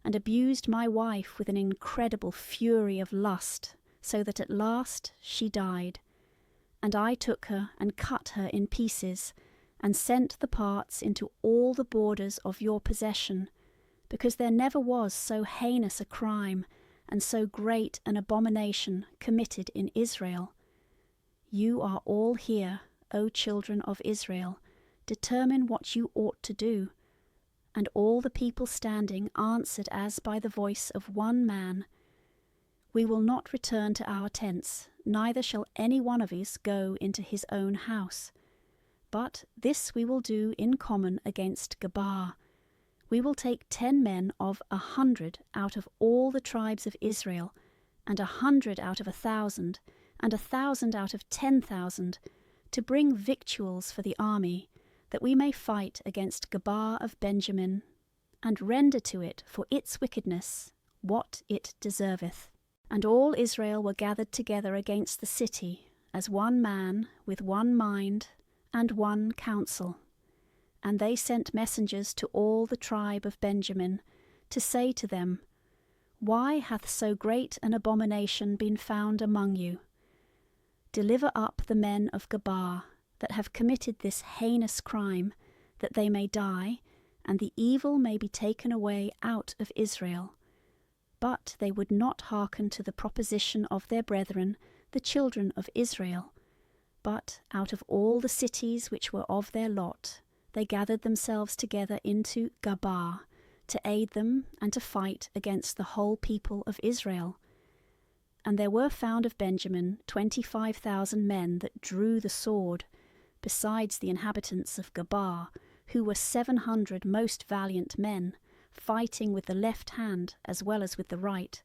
and abused my wife with an incredible fury of lust, so that at last she died. And I took her and cut her in pieces, and sent the parts into all the borders of your possession, because there never was so heinous a crime, and so great an abomination committed in Israel. You are all here, O children of Israel. Determine what you ought to do. And all the people standing answered as by the voice of one man, We will not return to our tents, neither shall any one of us go into his own house. But this we will do in common against Gabaa. We will take 10 men of 100 out of all the tribes of Israel, and 100 out of 1,000, and 1,000 out of 10,000, to bring victuals for the army, that we may fight against Gabaa of Benjamin, and render to it for its wickedness what it deserveth. And all Israel were gathered together against the city, as one man, with one mind and one counsel. And they sent messengers to all the tribe of Benjamin, to say to them, Why hath so great an abomination been found among you? Deliver up the men of Gabaa, that have committed this heinous crime, that they may die, and the evil may be taken away out of Israel. But they would not hearken to the proposition of their brethren, the children of Israel. But out of all the cities which were of their lot, they gathered themselves together into Gabaa, to aid them and to fight against the whole people of Israel. And there were found of Benjamin 25,000 men that drew the sword, besides the inhabitants of Gabaa, who were 700 most valiant men, fighting with the left hand as well as with the right,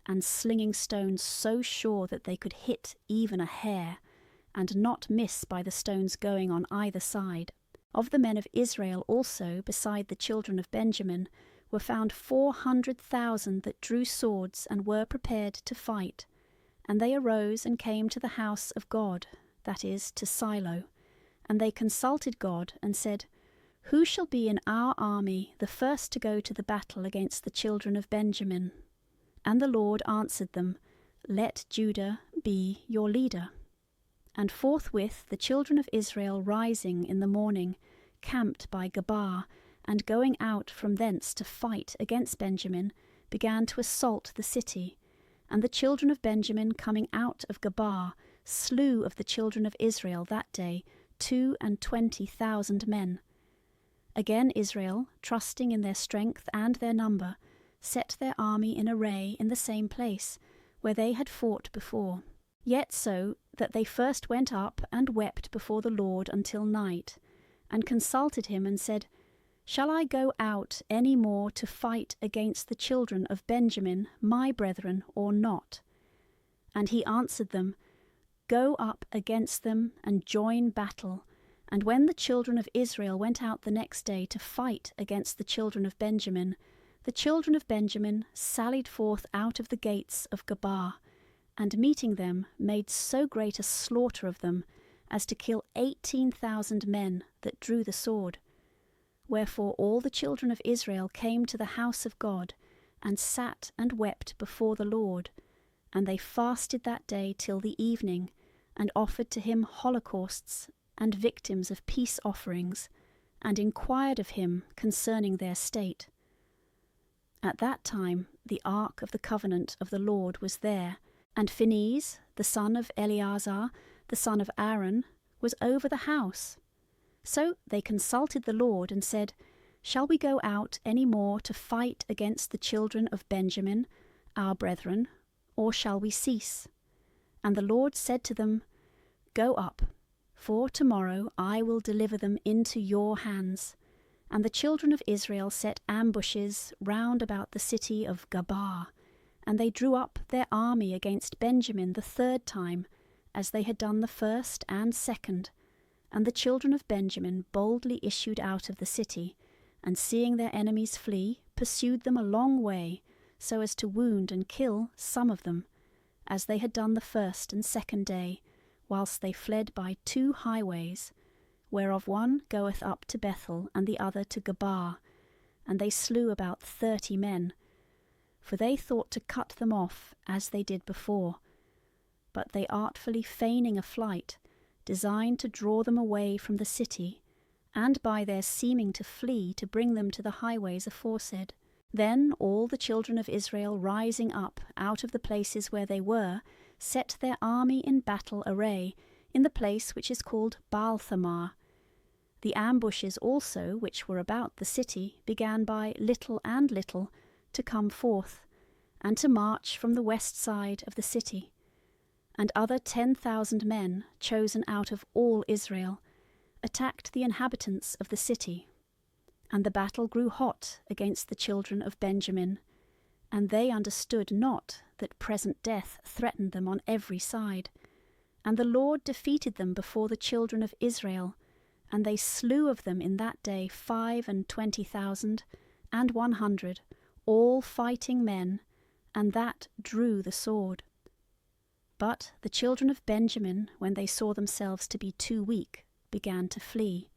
and slinging stones so sure that they could hit even a hair, and not miss by the stones going on either side. Of the men of Israel also, beside the children of Benjamin, were found 400,000 that drew swords and were prepared to fight. And they arose and came to the house of God, that is, to Silo. And they consulted God, and said, Who shall be in our army the first to go to the battle against the children of Benjamin? And the Lord answered them, Let Judah be your leader. And forthwith the children of Israel rising in the morning, camped by Gabaa, and going out from thence to fight against Benjamin, began to assault the city. And the children of Benjamin coming out of Gabaa slew of the children of Israel that day 22,000 men. Again Israel, trusting in their strength and their number, set their army in array in the same place, where they had fought before. Yet so that they first went up and wept before the Lord until night, and consulted him, and said, Shall I go out any more to fight against the children of Benjamin, my brethren, or not? And he answered them, Go up against them, and join battle. And when the children of Israel went out the next day to fight against the children of Benjamin, the children of Benjamin sallied forth out of the gates of Gabaa, and meeting them made so great a slaughter of them, as to kill 18,000 men that drew the sword. Wherefore all the children of Israel came to the house of God, and sat and wept before the Lord. And they fasted that day till the evening, and offered to him holocausts and victims of peace offerings, and inquired of him concerning their state. At that time the ark of the covenant of the Lord was there, and Phinehas, the son of Eleazar, the son of Aaron, was over the house. So they consulted the Lord, and said, Shall we go out any more to fight against the children of Benjamin, our brethren, or shall we cease? And the Lord said to them, Go up, for tomorrow I will deliver them into your hands. And the children of Israel set ambushes round about the city of Gabaa, and they drew up their army against Benjamin the third time, as they had done the first and second. And the children of Benjamin boldly issued out of the city, and seeing their enemies flee, pursued them a long way, so as to wound and kill some of them, as they had done the first and second day, whilst they fled by 2 highways, whereof one goeth up to Bethel, and the other to Gabaa. And they slew about 30 men, for they thought to cut them off, as they did before. But they artfully feigning a flight, designed to draw them away from the city, and by their seeming to flee to bring them to the highways aforesaid. Then all the children of Israel rising up out of the places where they were, set their army in battle array, in the place which is called Baal-thamar. The ambushes also, which were about the city, began by little and little to come forth, and to march from the west side of the city. And other 10,000 men, chosen out of all Israel, attacked the inhabitants of the city. And the battle grew hot against the children of Benjamin, and they understood not that present death threatened them on every side. And the Lord defeated them before the children of Israel, and they slew of them in that day 25,100, all fighting men, and that drew the sword. But the children of Benjamin, when they saw themselves to be too weak, began to flee,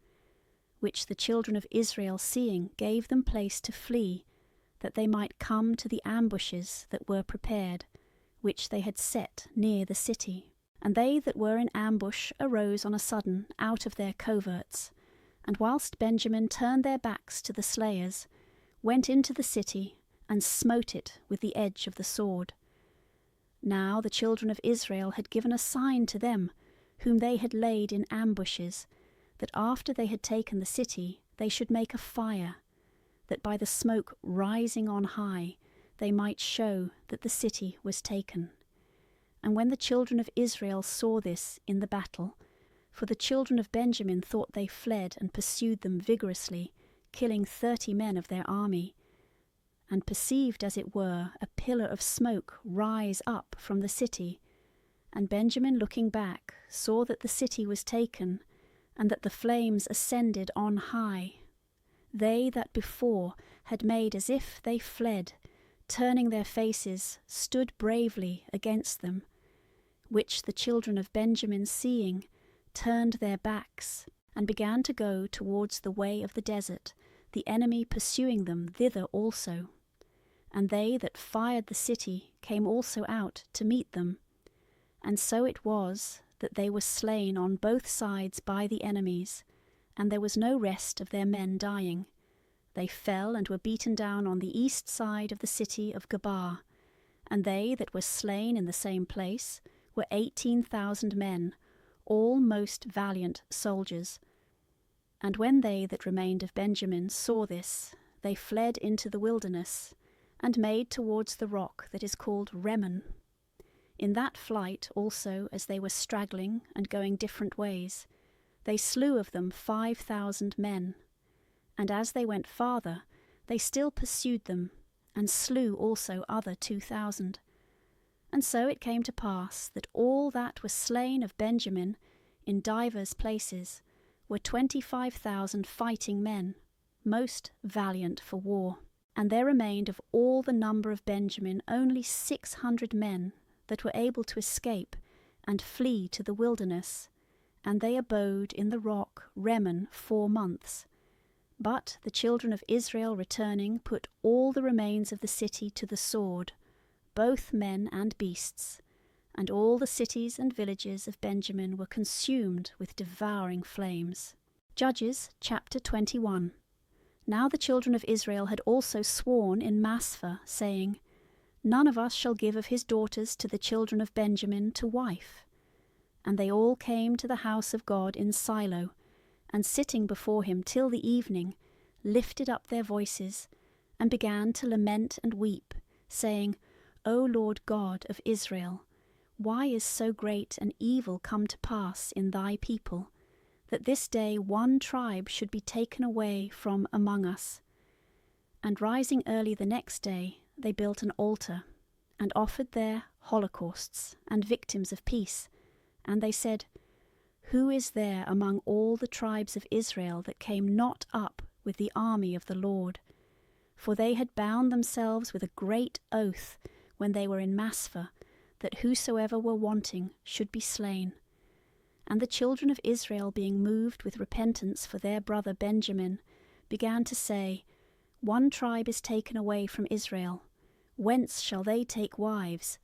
which the children of Israel seeing gave them place to flee, that they might come to the ambushes that were prepared, which they had set near the city. And they that were in ambush arose on a sudden out of their coverts, and whilst Benjamin turned their backs to the slayers, went into the city, and smote it with the edge of the sword. Now the children of Israel had given a sign to them, whom they had laid in ambushes, that after they had taken the city, they should make a fire, that by the smoke rising on high, they might show that the city was taken. And when the children of Israel saw this in the battle, for the children of Benjamin thought they fled and pursued them vigorously, killing 30 men of their army, and perceived, as it were, a pillar of smoke rise up from the city. And Benjamin, looking back, saw that the city was taken, and that the flames ascended on high. They that before had made as if they fled, turning their faces, stood bravely against them, which the children of Benjamin seeing, turned their backs, and began to go towards the way of the desert, the enemy pursuing them thither also. And they that fired the city came also out to meet them. And so it was that they were slain on both sides by the enemies, and there was no rest of their men dying. They fell and were beaten down on the east side of the city of Gabaa, and they that were slain in the same place were 18,000 men, all most valiant soldiers. And when they that remained of Benjamin saw this, they fled into the wilderness, and made towards the rock that is called Rimmon. In that flight also, as they were straggling and going different ways, they slew of them 5,000 men. And as they went farther, they still pursued them, and slew also other 2,000. And so it came to pass that all that were slain of Benjamin in divers places were 25,000 fighting men, most valiant for war. And there remained of all the number of Benjamin only 600 men that were able to escape and flee to the wilderness, and they abode in the rock Rimmon 4 months. But the children of Israel returning put all the remains of the city to the sword, both men and beasts, and all the cities and villages of Benjamin were consumed with devouring flames. Judges chapter 21. Now the children of Israel had also sworn in Massah, saying, None of us shall give of his daughters to the children of Benjamin to wife. And they all came to the house of God in Silo, and sitting before him till the evening, lifted up their voices, and began to lament and weep, saying, O Lord God of Israel, why is so great an evil come to pass in thy people, that this day one tribe should be taken away from among us? And rising early the next day, they built an altar, and offered there holocausts and victims of peace. And they said, Who is there among all the tribes of Israel that came not up with the army of the Lord? For they had bound themselves with a great oath when they were in Massah, that whosoever were wanting should be slain. And the children of Israel, being moved with repentance for their brother Benjamin, began to say, One tribe is taken away from Israel. Whence shall they take wives?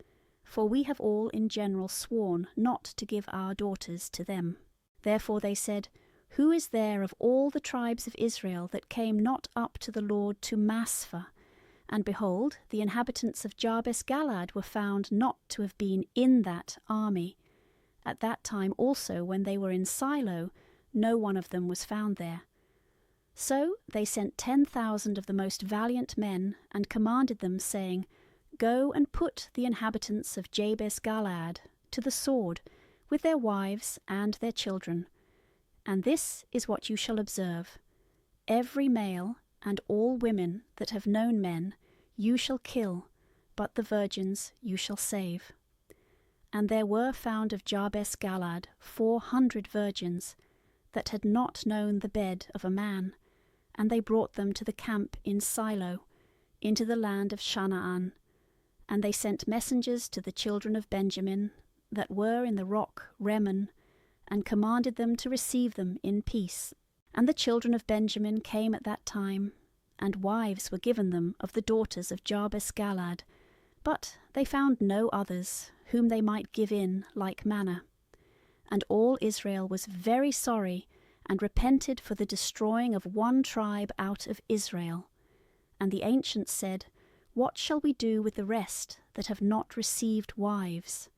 For we have all in general sworn not to give our daughters to them. Therefore they said, Who is there of all the tribes of Israel that came not up to the Lord to Massah? And behold, the inhabitants of Jabesh Galad were found not to have been in that army. At that time also, when they were in Silo, no one of them was found there. So they sent 10,000 of the most valiant men, and commanded them, saying, Go and put the inhabitants of Jabesh Galad to the sword, with their wives and their children. And this is what you shall observe. Every male and all women that have known men you shall kill, but the virgins you shall save. And there were found of Jabesh Galad 400 virgins, that had not known the bed of a man, and they brought them to the camp in Silo, into the land of Shanaan. And they sent messengers to the children of Benjamin, that were in the rock Rimmon, and commanded them to receive them in peace. And the children of Benjamin came at that time, and wives were given them of the daughters of Jabesh-Galad, but they found no others, whom they might give in like manner. And all Israel was very sorry, and repented for the destroying of one tribe out of Israel. And the ancients said, What shall we do with the rest that have not received wives?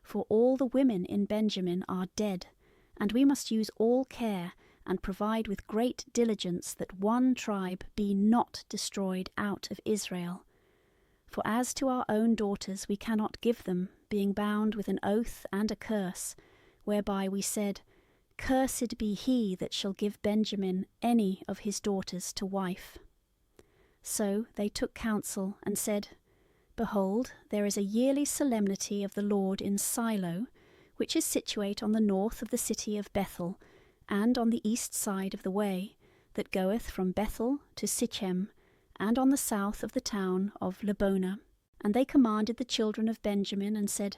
For all the women in Benjamin are dead, and we must use all care, and provide with great diligence that one tribe be not destroyed out of Israel. For as to our own daughters we cannot give them, being bound with an oath and a curse, whereby we said, Cursed be he that shall give Benjamin any of his daughters to wife. So they took counsel, and said, Behold, there is a yearly solemnity of the Lord in Silo, which is situate on the north of the city of Bethel, and on the east side of the way, that goeth from Bethel to Sichem, and on the south of the town of Lebonah. And they commanded the children of Benjamin, and said,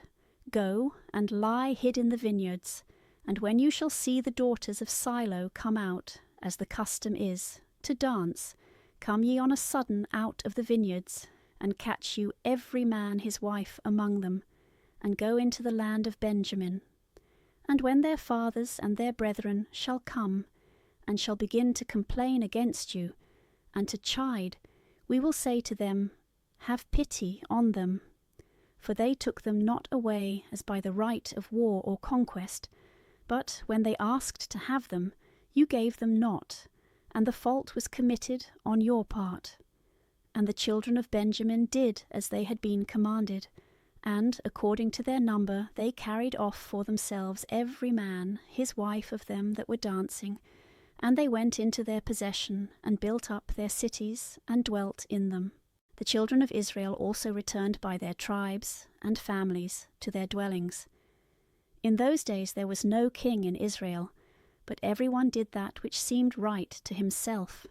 Go, and lie hid in the vineyards, and when you shall see the daughters of Silo come out, as the custom is, to dance, come ye on a sudden out of the vineyards, and catch you every man his wife among them, and go into the land of Benjamin. And when their fathers and their brethren shall come, and shall begin to complain against you, and to chide, we will say to them, Have pity on them. For they took them not away as by the right of war or conquest, but when they asked to have them, you gave them not, and the fault was committed on your part. And the children of Benjamin did as they had been commanded, and according to their number they carried off for themselves every man his wife of them that were dancing, and they went into their possession, and built up their cities, and dwelt in them. The children of Israel also returned by their tribes and families to their dwellings. In those days there was no king in Israel, but every one did that which seemed right to himself.